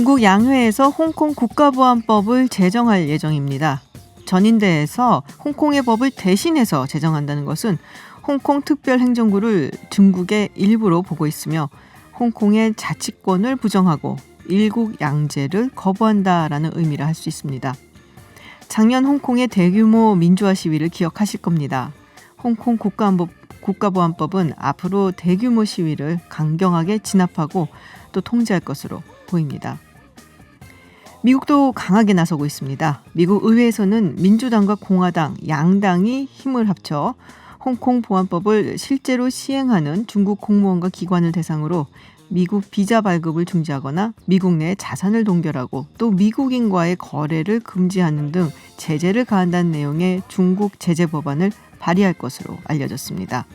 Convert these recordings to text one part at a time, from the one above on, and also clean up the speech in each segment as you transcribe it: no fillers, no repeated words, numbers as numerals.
중국 양회에서 홍콩 국가보안법을 제정할 예정입니다. 전인대에서 홍콩의 법을 대신해서 제정한다는 것은 홍콩 특별행정구를 중국의 일부로 보고 있으며 홍콩의 자치권을 부정하고 일국 양제를 거부한다라는 의미를 할 수 있습니다. 작년 홍콩의 대규모 민주화 시위를 기억하실 겁니다. 홍콩 국가보안법은 앞으로 대규모 시위를 강경하게 진압하고 또 통제할 것으로 보입니다. 미국도 강하게 나서고 있습니다. 미국 의회에서는 민주당과 공화당, 양당이 힘을 합쳐 홍콩 보안법을 실제로 시행하는 중국 공무원과 기관을 대상으로 미국 비자 발급을 중지하거나 미국 내 자산을 동결하고 또 미국인과의 거래를 금지하는 등 제재를 가한다는 내용의 중국 제재 법안을 발의할 것으로 알려졌습니다.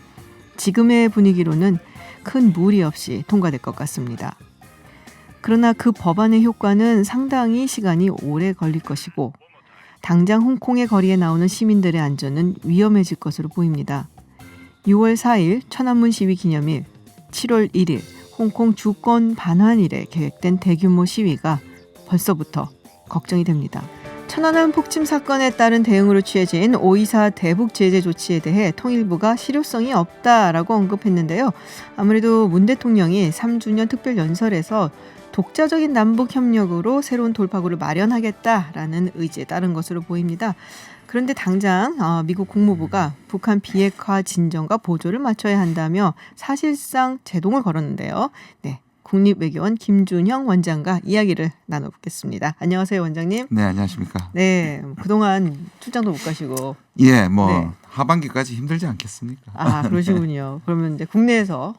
지금의 분위기로는 큰 무리 없이 통과될 것 같습니다. 그러나 그 법안의 효과는 상당히 시간이 오래 걸릴 것이고 당장 홍콩의 거리에 나오는 시민들의 안전은 위험해질 것으로 보입니다. 6월 4일 천안문 시위 기념일, 7월 1일 홍콩 주권 반환일에 계획된 대규모 시위가 벌써부터 걱정이 됩니다. 천안함 폭침 사건에 따른 대응으로 취해진 5.24 대북 제재 조치에 대해 통일부가 실효성이 없다라고 언급했는데요. 아무래도 문 대통령이 3주년 특별연설에서 독자적인 남북협력으로 새로운 돌파구를 마련하겠다라는 의지에 따른 것으로 보입니다. 그런데 당장 미국 국무부가 북한 비핵화 진정과 보조를 맞춰야 한다며 사실상 제동을 걸었는데요. 네, 국립외교원 김준형 원장과 이야기를 나눠보겠습니다. 안녕하세요, 원장님. 네, 안녕하십니까. 네, 그동안 출장도 못 가시고. 예, 네. 하반기까지 힘들지 않겠습니까? 아, 그러시군요. 그러면 이제 국내에서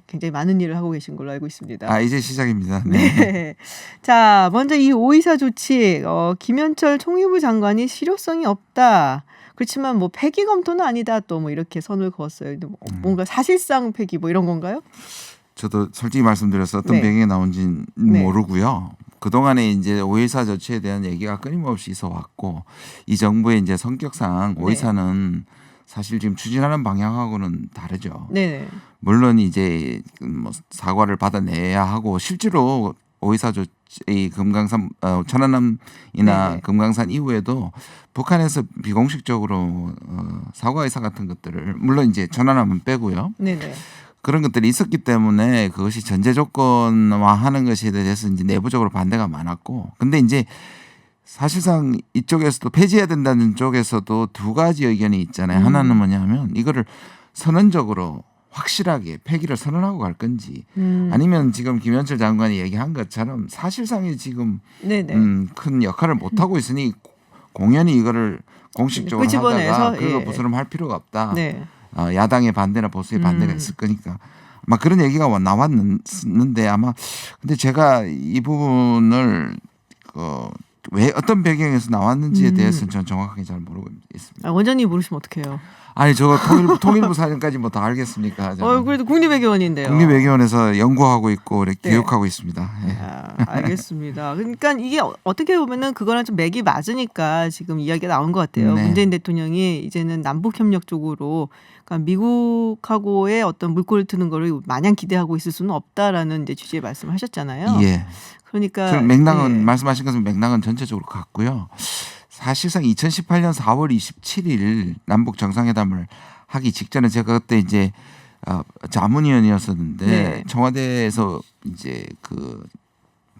굉장히 많은 일을 하고 계신 걸로 알고 있습니다. 아, 이제 시작입니다. 네. 자, 먼저 이 5.24 조치, 김현철 총리부 장관이 실효성이 없다. 그렇지만 뭐 폐기 검토는 아니다. 또 뭐 이렇게 선을 그었어요. 뭔가 사실상 폐기 뭐 이런 건가요? 저도 솔직히 말씀드려서 어떤 배경에 나온지는 모르고요. 그동안에 이제 5.24 조치에 대한 얘기가 끊임없이 있어 왔고 이 정부의 이제 성격상 5.24는 사실 지금 추진하는 방향하고는 다르죠. 네. 물론 이제 뭐 사과를 받아내야 하고 실제로 5.24 조치 금강산 천안함이나 금강산 이후에도 북한에서 비공식적으로 사과 의사 같은 것들을 물론 이제 천안함은 빼고요. 네네. 그런 것들이 있었기 때문에 그것이 전제 조건화하는 것에 대해서 이제 내부적으로 반대가 많았고, 근데 이제 사실상 이쪽에서도 폐지해야 된다는 쪽에서도 두 가지 의견이 있잖아요. 하나는 뭐냐면 이거를 선언적으로 확실하게 폐기를 선언하고 갈 건지, 아니면 지금 김현철 장관이 얘기한 것처럼 사실상이 지금 큰 역할을 못 하고 있으니 공연히 이거를 공식적으로 하다가 그거 부스럼할 필요가 없다. 네. 야당의 반대나 보수의 반대가 있을 거니까 막 그런 얘기가 나왔는데 아마 근데 제가 이 부분을 왜 어떤 배경에서 나왔는지에 대해서는 저는 정확하게 잘 모르고 있습니다. 원장님 모르시면 어떡해요? 아니 저 통일부 사정까지 뭐 다 알겠습니까? 그래도 국립외교원인데요. 국립외교원에서 연구하고 있고 교육하고 있습니다. 알겠습니다. 그러니까 이게 어떻게 보면은 그거랑 좀 맥이 맞으니까 지금 이야기가 나온 것 같아요. 문재인 대통령이 이제는 남북협력 쪽으로 그러니까 미국하고의 어떤 물꼬를 트는 거를 마냥 기대하고 있을 수는 없다라는 이제 취지의 말씀하셨잖아요. 예. 그러니까 맥락은 말씀하신 것은 맥락은 전체적으로 같고요. 사실상 2018년 4월 27일 남북 정상회담을 하기 직전에 제가 그때 이제 자문위원이었었는데 청와대에서 이제 그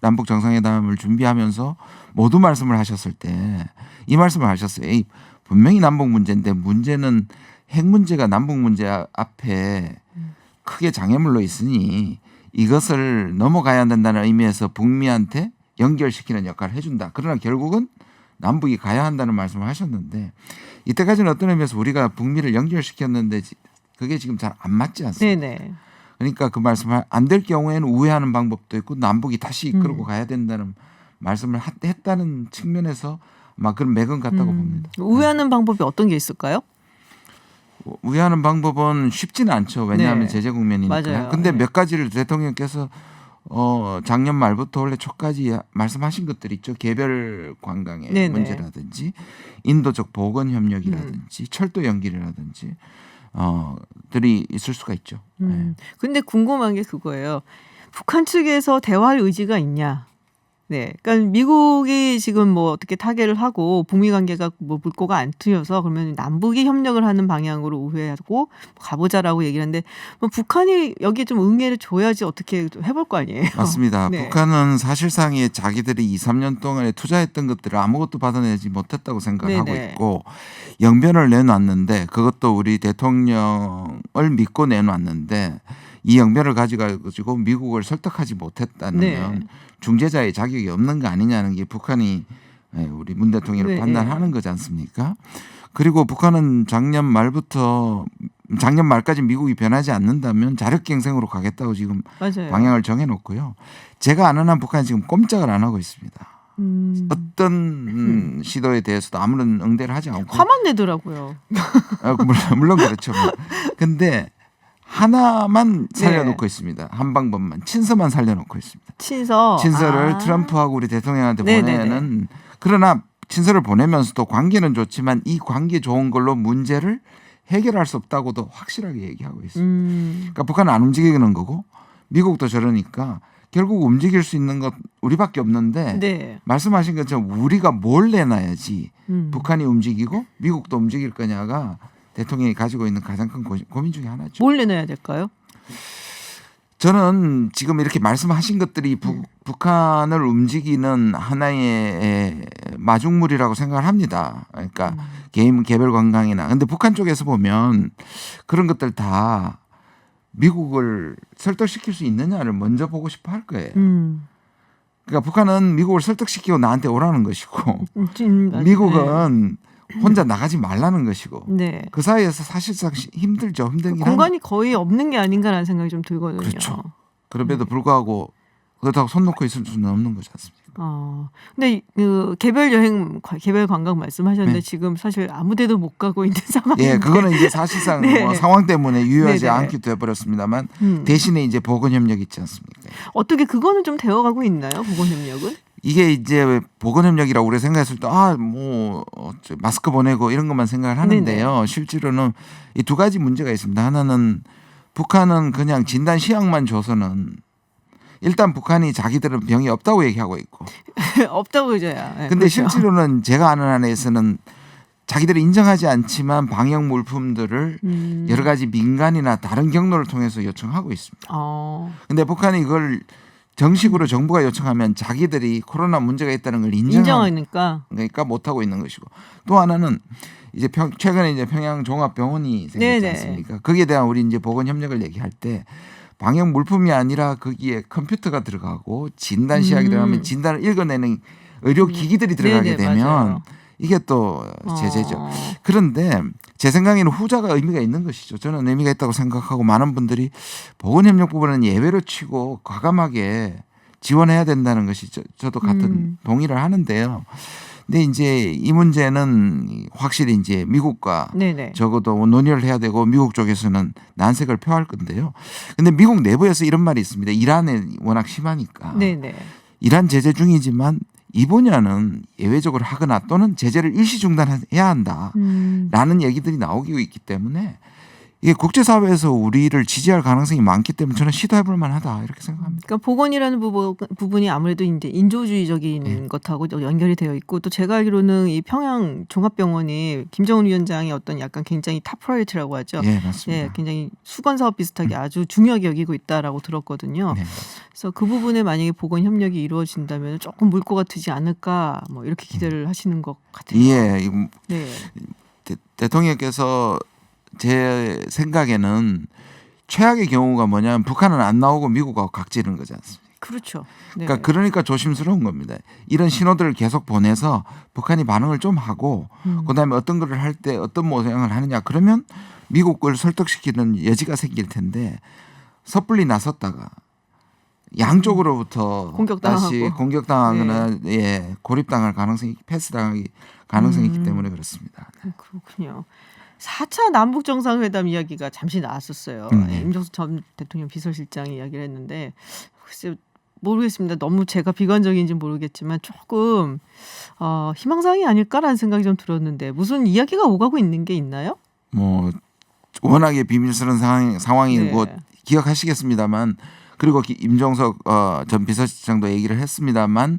남북 정상회담을 준비하면서 모두 말씀을 하셨을 때 이 말씀을 하셨어요. 분명히 남북 문제인데 문제는 핵 문제가 남북 문제 앞에 크게 장애물로 있으니 이것을 넘어가야 한다는 의미에서 북미한테 연결시키는 역할을 해준다. 그러나 결국은 남북이 가야 한다는 말씀을 하셨는데 이때까지는 어떤 의미에서 우리가 북미를 연결시켰는데 그게 지금 잘 안 맞지 않습니까? 네네. 그러니까 그 말씀을 안 될 경우에는 우회하는 방법도 있고 남북이 다시 이끌고 가야 된다는 말씀을 했다는 측면에서 막 그런 맥은 같다고 봅니다. 우회하는 방법이 어떤 게 있을까요? 우회하는 방법은 쉽지는 않죠. 왜냐하면 제재 국면이니까요. 그런데 몇 가지를 대통령께서 작년 말부터 올해 초까지 말씀하신 것들이 있죠. 개별 관광의 문제라든지 인도적 보건 협력이라든지 철도 연결이라든지 들이 있을 수가 있죠. 근데 궁금한 게 그거예요. 북한 측에서 대화할 의지가 있냐? 네, 그러니까 미국이 지금 뭐 어떻게 타결을 하고 북미 관계가 뭐 물꼬가 안 트여서 그러면 남북이 협력을 하는 방향으로 우회하고 가보자라고 얘기를 하는데 뭐 북한이 여기에 좀 응해를 줘야지 어떻게 해볼 거 아니에요. 맞습니다. 네. 북한은 사실상에 자기들이 2, 3년 동안에 투자했던 것들을 아무것도 받아내지 못했다고 생각하고 네네. 있고 영변을 내놨는데 그것도 우리 대통령을 믿고 내놨는데 이 영변을 가지고 미국을 설득하지 못했다는 네. 중재자의 자격이 없는 거 아니냐는 게 북한이 우리 문 대통령을 네, 판단하는 거지 않습니까? 그리고 북한은 작년 말까지 미국이 변하지 않는다면 자력갱생으로 가겠다고 지금 맞아요. 방향을 정해놓고요. 제가 아는 한 북한이 지금 꼼짝을 안 하고 있습니다. 어떤 시도에 대해서도 아무런 응대를 하지 않고 화만 내더라고요. 물론 그렇죠. 근데 하나만 살려놓고 네. 있습니다. 한 방법만 친서만 살려놓고 있습니다. 친서를 트럼프하고 우리 대통령한테 네네네. 보내는 그러나 친서를 보내면서도 관계는 좋지만 이 관계 좋은 걸로 문제를 해결할 수 없다고도 확실하게 얘기하고 있습니다. 그러니까 북한은 안 움직이는 거고 미국도 저러니까 결국 움직일 수 있는 것 우리밖에 없는데 네. 말씀하신 것처럼 우리가 뭘 내놔야지 음. 북한이 움직이고 미국도 움직일 거냐가 대통령이 가지고 있는 가장 큰 고민 중에 하나죠. 뭘 내놔야 될까요? 저는 지금 이렇게 말씀하신 것들이 북한을 움직이는 하나의 마중물이라고 생각을 합니다. 그러니까 개별 관광이나. 근데 북한 쪽에서 보면 그런 것들 다 미국을 설득시킬 수 있느냐를 먼저 보고 싶어 할 거예요. 그러니까 북한은 미국을 설득시키고 나한테 오라는 것이고 미국은 혼자 나가지 말라는 것이고 네. 그 사이에서 사실상 힘들죠. 힘들긴 공간이 거의 없는 게 아닌가라는 생각이 좀 들거든요. 그렇죠. 그럼에도 불구하고 그렇다고 손 놓고 있을 수는 없는 거지 않습니까? 근데 그 개별 여행, 개별 관광 말씀하셨는데 네. 지금 사실 아무데도 못 가고 있는 상황인데. 예, 그거는 이제 사실상 네. 뭐 상황 때문에 유효하지 네네. 않게 돼버렸습니다만 대신에 이제 보건 협력 있지 않습니까? 어떻게 그거는 좀 되어가고 있나요? 보건 협력은? 이게 이제 보건 협력이라고 우리가 생각했을 때 뭐 마스크 보내고 이런 것만 생각을 하는데요. 네네. 실제로는 이 두 가지 문제가 있습니다. 하나는 북한은 그냥 진단 시약만 줘서는 일단 북한이 자기들은 병이 없다고 얘기하고 있고 없다고 해줘야. 네, 근데 그렇죠. 실제로는 제가 아는 한에서는 자기들이 인정하지 않지만 방역 물품들을 여러 가지 민간이나 다른 경로를 통해서 요청하고 있습니다. 근데 북한이 이걸 정식으로 정부가 요청하면 자기들이 코로나 문제가 있다는 걸 인정하니까. 그러니까 못 하고 있는 것이고 또 하나는 이제 최근에 이제 평양 종합병원이 생겼지 네네. 않습니까? 거기에 대한 우리 이제 보건 협력을 얘기할 때 방역 물품이 아니라 거기에 컴퓨터가 들어가고 진단 시약이 들어가면 진단을 읽어내는 의료 기기들이 들어가게 네네, 되면 맞아요. 이게 또 제재죠. 그런데 제 생각에는 후자가 의미가 있는 것이죠. 저는 의미가 있다고 생각하고 많은 분들이 보건협력 부분은 예외로 치고 과감하게 지원해야 된다는 것이 저도 같은 동의를 하는데요. 근데 이제 이 문제는 확실히 이제 미국과 네네. 적어도 논의를 해야 되고 미국 쪽에서는 난색을 표할 건데요. 근데 미국 내부에서 이런 말이 있습니다. 이란에 워낙 심하니까. 네네. 이란 제재 중이지만 이 분야는 예외적으로 하거나 또는 제재를 일시 중단해야 한다라는 얘기들이 나오고 있기 때문에 이게 국제사회에서 우리를 지지할 가능성이 많기 때문에 저는 시도해볼 만하다 이렇게 생각합니다. 그러니까 보건이라는 부분이 아무래도 이제 인조주의적인 것하고 연결이 되어 있고 또 제가 알기로는 이 평양 종합병원이 김정은 위원장의 어떤 약간 굉장히 탑 프라이어티라고 하죠. 예, 맞습니다. 예, 굉장히 수건 사업 비슷하게 아주 중요하게 여기고 있다라고 들었거든요. 네. 그래서 그 부분에 만약에 보건 협력이 이루어진다면 조금 물꼬가 트지 않을까 뭐 이렇게 기대를 하시는 것 같아요. 예, 네. 대통령께서 제 생각에는 최악의 경우가 뭐냐면 북한은 안 나오고 미국하고 각지는 거지 않습니까? 그렇죠. 네. 그러니까 조심스러운 겁니다. 이런 신호들을 계속 보내서 북한이 반응을 좀 하고 그다음에 어떤 거를 할 때 어떤 모양을 하느냐 그러면 미국을 설득시키는 여지가 생길 텐데 섣불리 나섰다가 양쪽으로부터 공격당하고. 다시 공격당하거나 고립당할 가능성이 패스당할 가능성이 있기 때문에 그렇습니다. 그렇군요. 4차 남북 정상회담 이야기가 잠시 나왔었어요. 임종석 전 대통령 비서실장이 이야기를 했는데 글쎄 모르겠습니다. 너무 제가 비관적인지 모르겠지만 조금 희망사항이 아닐까라는 생각이 좀 들었는데 무슨 이야기가 오가고 있는 게 있나요? 뭐 워낙에 비밀스러운 상황이고 네. 기억하시겠습니다만 그리고 임종석 전 비서실장도 얘기를 했습니다만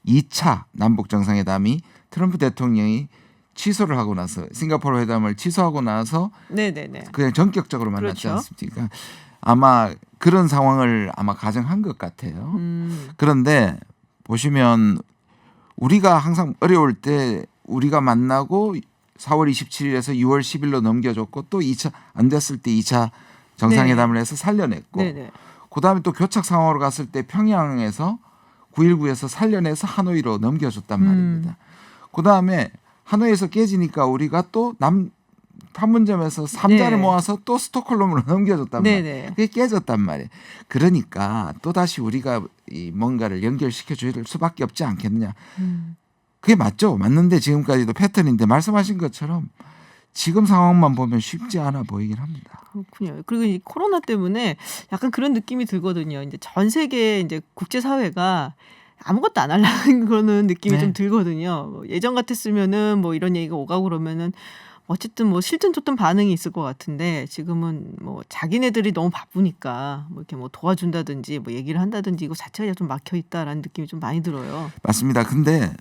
2차 남북 정상회담이 트럼프 대통령이 취소를 하고 나서 싱가포르 회담을 취소하고 나서 네네네. 그냥 전격적으로 만났지 그렇죠. 않습니까? 아마 그런 상황을 아마 가정한 것 같아요. 그런데 보시면 우리가 항상 어려울 때 우리가 만나고 4월 27일에서 6월 10일로 넘겨줬고 또 2차 안 됐을 때 2차 정상회담을 해서 살려냈고 네네. 그다음에 또 교착 상황으로 갔을 때 평양에서 9.19에서 살려내서 하노이로 넘겨줬단 말입니다. 그다음에 하노이에서 깨지니까 우리가 또 판문점에서 3자를 네. 모아서 또 스톡홀름으로 넘겨줬단 말이에요. 네네. 그게 깨졌단 말이에요. 그러니까 또다시 우리가 이 뭔가를 연결시켜 줄 수밖에 없지 않겠느냐. 그게 맞죠. 맞는데 지금까지도 패턴인데 말씀하신 것처럼 지금 상황만 보면 쉽지 않아 보이긴 합니다. 그렇군요. 그리고 이 코로나 때문에 약간 그런 느낌이 들거든요. 이제 전 세계 이제 국제 사회가 아무것도 안 하려는 그러는 느낌이 네. 좀 들거든요. 뭐 예전 같았으면은 뭐 이런 얘기가 오가고 그러면은 어쨌든 뭐 싫든 좋든 반응이 있을 것 같은데 지금은 뭐 자기네들이 너무 바쁘니까 뭐 이렇게 뭐 도와준다든지 뭐 얘기를 한다든지 이거 자체가 좀 막혀 있다라는 느낌이 좀 많이 들어요. 맞습니다. 근데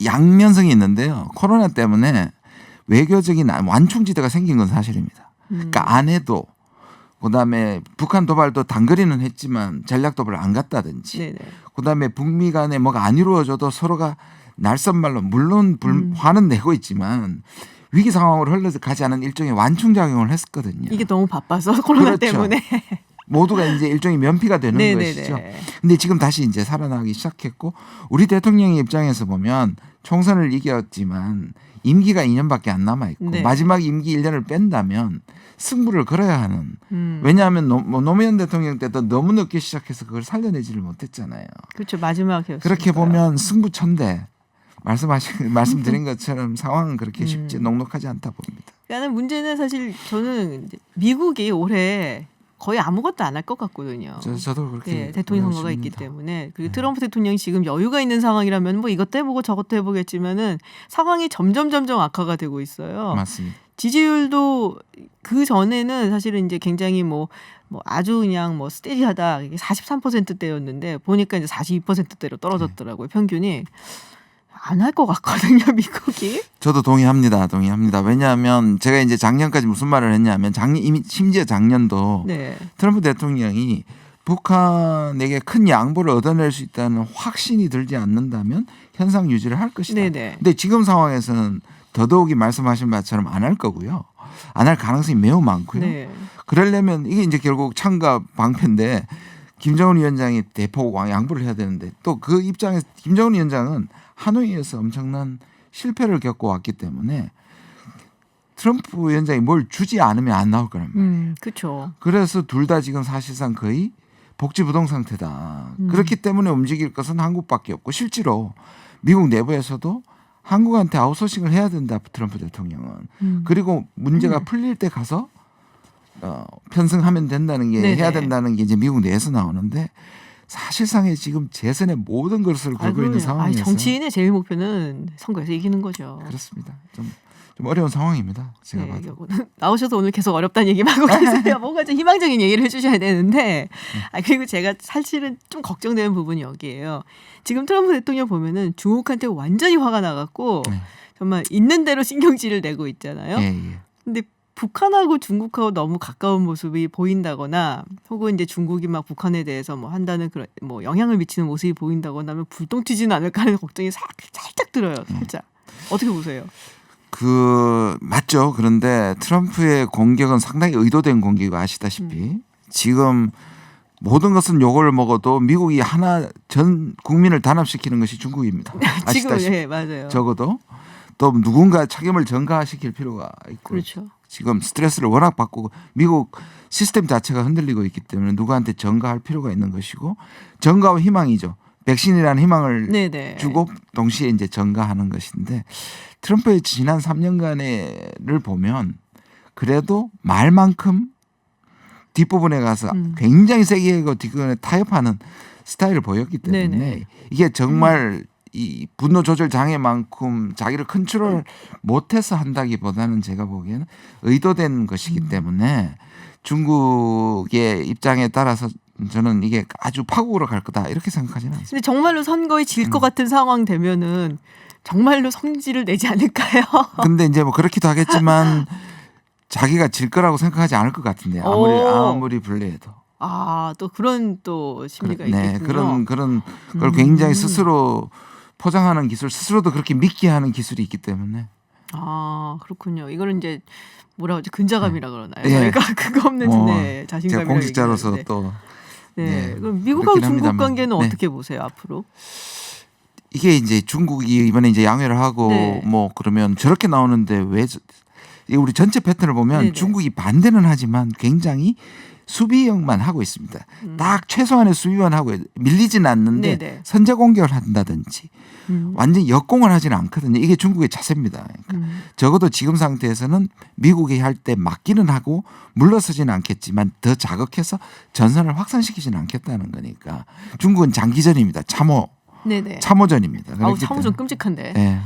양면성이 있는데요. 코로나 때문에 외교적인 완충지대가 생긴 건 사실입니다. 그러니까 안 해도 그다음에 북한 도발도 단거리는 했지만 전략 도발을 안 갔다든지 네네. 그다음에 북미 간에 뭐가 안 이루어져도 서로가 날선말로 물론 화는 내고 있지만 위기 상황으로 흘러가지 않은 일종의 완충작용을 했었거든요. 이게 너무 바빠서 코로나 그렇죠. 때문에. 모두가 이제 일종의 면피가 되는 네네네. 것이죠. 근데 지금 다시 이제 살아나기 시작했고 우리 대통령의 입장에서 보면 총선을 이겼지만 임기가 2년밖에 안 남아 있고 네. 마지막 임기 1년을 뺀다면 승부를 걸어야 하는. 음. 왜냐하면 노무현 대통령 때도 너무 늦게 시작해서 그걸 살려내지를 못했잖아요. 그렇죠. 마지막이었으니까요. 그렇게 보면 승부처인데 말씀드린 것처럼 상황은 그렇게 쉽지 녹록하지 않다 봅니다. 그러니까 문제는 사실 저는 이제 미국이 올해 거의 아무것도 안 할 것 같거든요. 저도 그렇게 네, 대통령 선거가 보여집니다. 있기 때문에 그리고 네. 트럼프 대통령이 지금 여유가 있는 상황이라면 뭐 이것도 해보고 저것도 해보겠지만은 상황이 점점 악화가 되고 있어요. 맞습니다. 지지율도 그 전에는 사실은 이제 굉장히 뭐 아주 그냥 뭐 스테디하다 이게 43%대였는데 보니까 이제 42%대로 떨어졌더라고요. 평균이 안 할 것 같거든요, 미국이. 저도 동의합니다. 왜냐하면 제가 이제 작년까지 무슨 말을 했냐면 심지어 작년도 네. 트럼프 대통령이 북한에게 큰 양보를 얻어낼 수 있다는 확신이 들지 않는다면 현상 유지를 할 것이다. 네네. 근데 지금 상황에서는 더더욱이 말씀하신 바처럼 안 할 거고요. 안 할 가능성이 매우 많고요. 네. 그러려면 이게 이제 결국 창과 방패인데 김정은 위원장이 대폭 양보를 해야 되는데 또 그 입장에서 김정은 위원장은 하노이에서 엄청난 실패를 겪고 왔기 때문에 트럼프 위원장이 뭘 주지 않으면 안 나올 거란 말이에요. 그렇죠. 그래서 둘 다 지금 사실상 거의 복지부동 상태다. 그렇기 때문에 움직일 것은 한국밖에 없고 실제로 미국 내부에서도 한국한테 아웃소싱을 해야 된다. 트럼프 대통령은. 그리고 문제가 풀릴 때 가서 편승하면 된다는 게 네네. 해야 된다는 게 이제 미국 내에서 나오는데 사실상에 지금 재선의 모든 것을 걸고 있는 상황에서 정치인의 제일 목표는 선거에서 이기는 거죠. 그렇습니다. 좀 어려운 상황입니다. 제가 네, 봐도. 나오셔서 오늘 계속 어렵다는 얘기만 하고 계세요. 뭔가 좀 희망적인 얘기를 해주셔야 되는데 그리고 제가 사실은 좀 걱정되는 부분이 여기에요. 지금 트럼프 대통령 보면은 중국한테 완전히 화가 나갖고 네. 정말 있는 대로 신경질을 내고 있잖아요. 예. 근데 북한하고 중국하고 너무 가까운 모습이 보인다거나 혹은 이제 중국이 막 북한에 대해서 뭐 한다는 그런 뭐 영향을 미치는 모습이 보인다거나 하면 불똥 튀지는 않을까 하는 걱정이 살짝 들어요. 살짝. 어떻게 보세요? 맞죠. 그런데 트럼프의 공격은 상당히 의도된 공격이고 아시다시피 지금 모든 것은 욕을 먹어도 미국이 하나 전 국민을 단합시키는 것이 중국입니다. 지금 아시다시피 네, 맞아요. 적어도 또 누군가 책임을 전가시킬 필요가 있고 그렇죠. 지금 스트레스를 워낙 받고 미국 시스템 자체가 흔들리고 있기 때문에 누구한테 전가할 필요가 있는 것이고 전가와 희망이죠. 백신이라는 희망을 네네. 주고 동시에 이제 전가하는 것인데 트럼프의 지난 3년간을 보면 그래도 말만큼 뒷부분에 가서 굉장히 세게 하고 뒷부분에 타협하는 스타일을 보였기 때문에 네네. 이게 정말 이 분노 조절 장애만큼 자기를 컨트롤 못해서 한다기보다는 제가 보기에는 의도된 것이기 때문에 중국의 입장에 따라서 저는 이게 아주 파국으로 갈 거다 이렇게 생각하지는 않습니다. 근데 정말로 선거에 질 것 같은 상황 되면은 정말로 성질을 내지 않을까요? 근데 이제 뭐 그렇기도 하겠지만 자기가 질 거라고 생각하지 않을 것 같은데 아무리 불리해도. 또 그런 또 심리가 네, 있겠군요. 그런 걸 굉장히 스스로 포장하는 기술, 스스로도 그렇게 믿게 하는 기술이 있기 때문에. 그렇군요. 이거는 이제 뭐라 그러지? 근자감이라 그러나요? 예. 저희가 그거 없는 제가 자신감이라고 공직자로서 얘기하는데. 또 네. 네, 그럼 미국하고 그렇긴 중국 합니다만. 관계는 네. 어떻게 보세요 앞으로? 이게 이제 중국이 이번에 이제 양회를 하고 네. 뭐 그러면 저렇게 나오는데 왜 이게 우리 전체 패턴을 보면 네네. 중국이 반대는 하지만 굉장히 수비형만 하고 있습니다. 딱 최소한의 수비만 하고 밀리진 않는데 네네. 선제 공격을 한다든지 완전히 역공을 하지는 않거든요. 이게 중국의 자세입니다. 그러니까 적어도 지금 상태에서는 미국이 할 때 막기는 하고 물러서지는 않겠지만 더 자극해서 전선을 확산시키지는 않겠다는 거니까 중국은 장기전입니다. 네네. 참호전입니다. 그렇기 참호전 때문에. 끔찍한데. 네.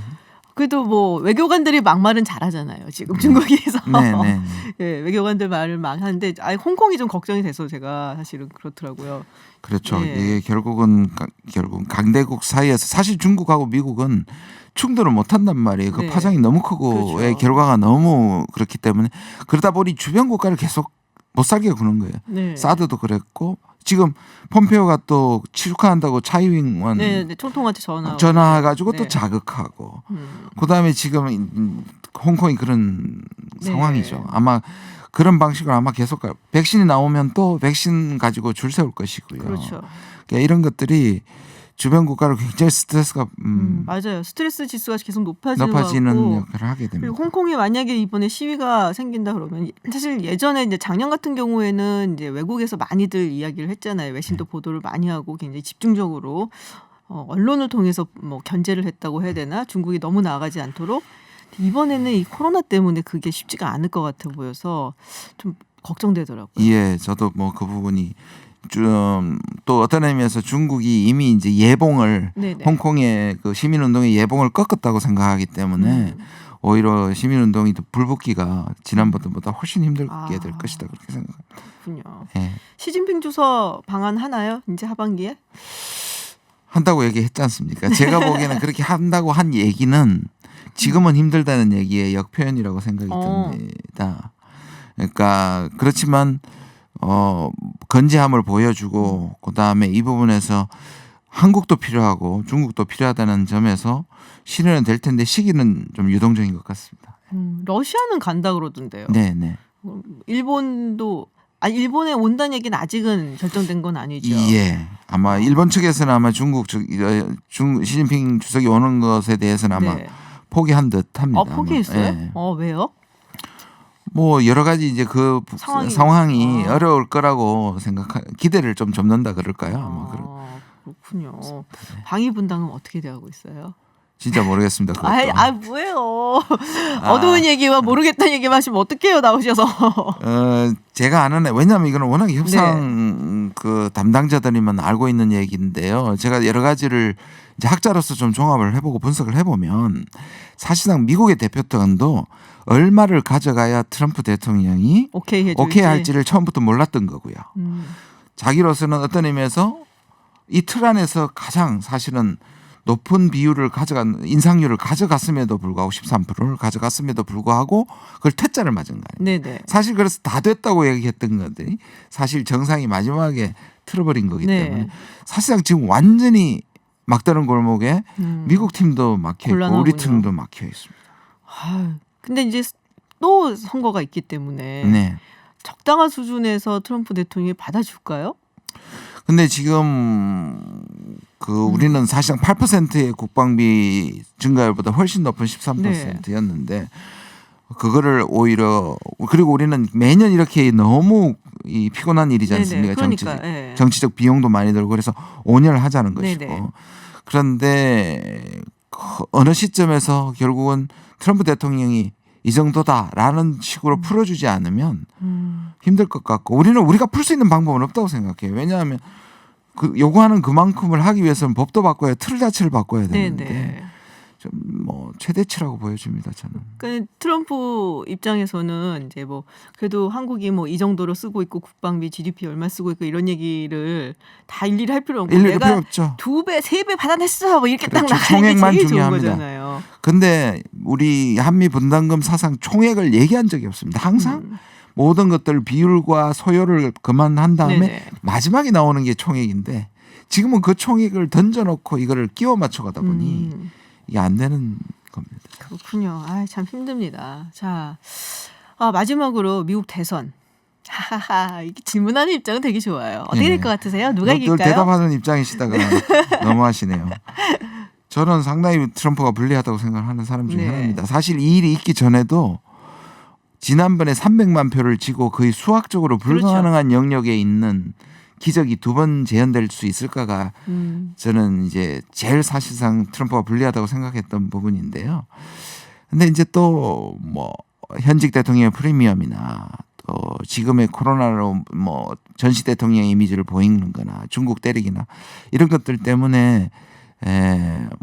그래도 뭐 외교관들이 막말은 잘하잖아요. 지금 중국에서. 네. 예, 외교관들 말을 막 하는데 홍콩이 좀 걱정이 돼서 제가 사실은 그렇더라고요. 그렇죠. 네. 이게 결국은 강대국 사이에서 사실 중국하고 미국은 충돌을 못 한단 말이에요. 그 네. 파장이 너무 크고 그렇죠. 결과가 너무 그렇기 때문에 그러다 보니 주변 국가를 계속 못 살게 구는 거예요. 네. 사드도 그랬고 지금 폼페오가 또 취국한다고 차이잉원 네, 총통한테 전화해가지고 또 네. 자극하고 그다음에 지금 홍콩이 그런 네. 상황이죠. 아마 그런 방식으로 아마 계속 백신이 나오면 또 백신 가지고 줄 세울 것이고요. 그렇죠. 그러니까 이런 것들이 주변 국가를 굉장히 스트레스가 맞아요. 스트레스 지수가 계속 높아지는 높아지는 역할을 하게 됩니다. 그리고 홍콩이 만약에 이번에 시위가 생긴다 그러면 사실 예전에 이제 작년 같은 경우에는 이제 외국에서 많이들 이야기를 했잖아요. 외신도 보도를 많이 하고 굉장히 집중적으로 언론을 통해서 뭐 견제를 했다고 해야 되나? 중국이 너무 나아가지 않도록. 이번에는 이 코로나 때문에 그게 쉽지가 않을 것 같아 보여서 좀 걱정되더라고요. 예, 저도 뭐 그 부분이 좀 또 어떤 의미에서 중국이 이미 이제 예봉을 네네. 홍콩의 그 시민운동의 예봉을 꺾었다고 생각하기 때문에 오히려 시민운동이 또 불붙기가 지난번보다 훨씬 힘들게 될 것이다 그렇게 생각합니다. 그렇군요. 예. 시진핑 주석 방한하나요? 이제 하반기에? 한다고 얘기했지 않습니까? 제가 보기에는 그렇게 한다고 한 얘기는 지금은 힘들다는 얘기의 역표현이라고 생각이 듭니다. 그러니까 그렇지만 건재함을 보여주고 그다음에 이 부분에서 한국도 필요하고 중국도 필요하다는 점에서 실현은 될 텐데 시기는 좀 유동적인 것 같습니다. 러시아는 간다 그러던데요. 네. 일본도 일본에 온다는 얘기는 아직은 결정된 건 아니죠. 예. 아마 일본 측에서는 아마 시진핑 주석이 오는 것에 대해서는 아마 네. 포기한 듯합니다. 포기했어요? 예. 왜요? 뭐 여러 가지 이제 그 상황이 아. 어려울 거라고 기대를 좀 접는다 그럴까요? 아마 그렇군요. 방위 분담은 어떻게 돼가고 있어요? 진짜 모르겠습니다. 그것도. 뭐예요? 어두운 얘기와 모르겠다는 얘기만 하시면 어떡해요 나오셔서. 제가 아는 왜냐하면 이거는 워낙 협상 그 담당자들이면 알고 있는 얘기인데요. 제가 여러 가지를 이제 학자로서 좀 종합을 해보고 분석을 해보면 사실상 미국의 대표권도 얼마를 가져가야 트럼프 대통령이 오케이 할지를 처음부터 몰랐던 거고요. 자기로서는 어떤 의미에서 이 틀 안에서 가장 사실은 높은 비율을 인상률을 가져갔음에도 불구하고 13%를 가져갔음에도 불구하고 그걸 퇴짜를 맞은 거예요. 네네. 사실 그래서 다 됐다고 얘기했던 것들이 사실 정상이 마지막에 틀어버린 거기 때문에 사실상 지금 완전히 막다른 골목에 미국 팀도 막혀 있고 우리 팀도 막혀 있습니다. 근데 이제 또 선거가 있기 때문에 적당한 수준에서 트럼프 대통령이 받아줄까요? 근데 지금 우리는 사실상 8%의 국방비 증가율보다 훨씬 높은 13%였는데 그거를 오히려 그리고 우리는 매년 이렇게 너무 피곤한 일이지 않습니까? 그러니까, 정치적 비용도 많이 들고 그래서 5년을 하자는 것이고 네네. 그런데 어느 시점에서 결국은 트럼프 대통령이 이 정도다라는 식으로 풀어주지 않으면 힘들 것 같고 우리가 풀 수 있는 방법은 없다고 생각해요. 왜냐하면 요구하는 그만큼을 하기 위해서는 법도 바꿔야 틀 자체를 바꿔야 되는데 좀 뭐 최대치라고 보여집니다. 저는. 그러니까 트럼프 입장에서는 이제 뭐 그래도 한국이 뭐 이 정도로 쓰고 있고 국방비 GDP 얼마 쓰고 있고 이런 얘기를 다 일일이 할 필요 없고 일일이 필요 내가 없죠. 2배, 3배 받아냈어 뭐 이렇게 딱 그렇죠. 나가는 게 총액만 제일 중요합니다. 좋은 거잖아요. 근데 우리 한미 분담금 사상 총액을 얘기한 적이 없습니다. 항상 모든 것들 비율과 소요를 그만한 다음에 네네. 마지막에 나오는 게 총액인데 지금은 그 총액을 던져놓고 이거를 끼워 맞춰가다 보니 이게 안 되는 겁니다. 그렇군요. 아, 참 힘듭니다. 자, 마지막으로 미국 대선. 하하하, 이게 질문하는 입장은 되게 좋아요. 어떻게 네. 될 것 같으세요? 누가 늘 이길까요? 대답하는 입장이시다가 너무하시네요. 저는 상당히 트럼프가 불리하다고 생각하는 사람 중에 네. 하나입니다. 사실 이 일이 있기 전에도 지난번에 300만 표를 지고 거의 수학적으로 불가능한 영역에 있는 기적이 2번 재현될 수 있을까가 저는 이제 제일 사실상 트럼프가 불리하다고 생각했던 부분인데요. 근데 이제 또 뭐 현직 대통령의 프리미엄이나 또 지금의 코로나로 뭐 전시 대통령의 이미지를 보이는 거나 중국 때리기나 이런 것들 때문에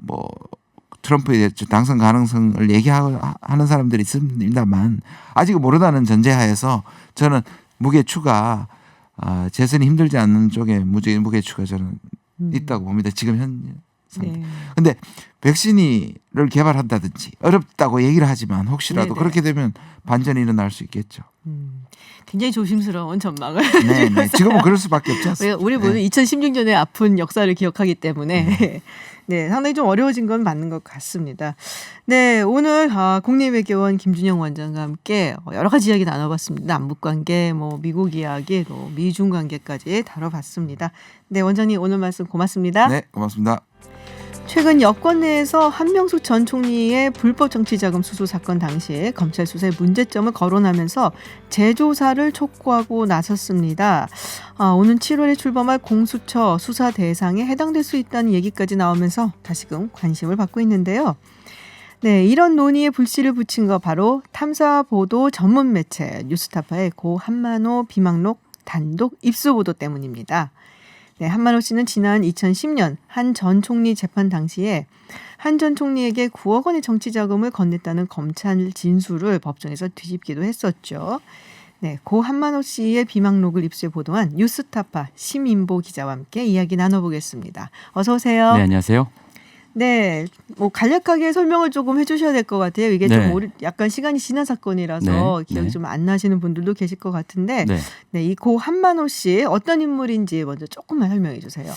뭐 트럼프의 당선 가능성을 얘기하는 사람들이 있습니다만 아직은 모르다는 전제하에서 저는 무게추가 재선이 힘들지 않는 쪽에 무게추가 저는 있다고 봅니다. 지금 현 상태. 네. 근데 백신을 개발한다든지 어렵다고 얘기를 하지만 혹시라도 네네. 그렇게 되면 반전이 일어날 수 있겠죠. 굉장히 조심스러운 전망을. 네, 네. 지금은 그럴 수밖에 없지 않습니까? 우리 모두 2016년의 아픈 역사를 기억하기 때문에 네, 상당히 좀 어려워진 건 맞는 것 같습니다. 네, 오늘 국립외교원 김준영 원장과 함께 여러 가지 이야기 나눠봤습니다. 남북관계, 뭐 미국 이야기, 또 미중 관계까지 다뤄봤습니다. 네, 원장님 오늘 말씀 고맙습니다. 네, 고맙습니다. 최근 여권 내에서 한명숙 전 총리의 불법 정치자금 수수 사건 당시에 검찰 수사에 문제점을 거론하면서 재조사를 촉구하고 나섰습니다. 오는 7월에 출범할 공수처 수사 대상에 해당될 수 있다는 얘기까지 나오면서 다시금 관심을 받고 있는데요. 네, 이런 논의에 불씨를 붙인 거 바로 탐사보도 전문 매체 뉴스타파의 고 한만호 비망록 단독 입수 보도 때문입니다. 네, 한만호 씨는 지난 2010년 한 전 총리 재판 당시에 한 전 총리에게 9억 원의 정치 자금을 건넸다는 검찰 진술을 법정에서 뒤집기도 했었죠. 네, 고 한만호 씨의 비망록을 입수해 보도한 뉴스타파 심인보 기자와 함께 이야기 나눠보겠습니다. 어서 오세요. 네, 안녕하세요. 네, 뭐 간략하게 설명을 조금 해주셔야 될 것 같아요. 이게 네. 좀 약간 시간이 지난 사건이라서 네, 기억이 네. 좀 안 나시는 분들도 계실 것 같은데, 네. 네, 이 고 한만호 씨 어떤 인물인지 먼저 조금만 설명해 주세요.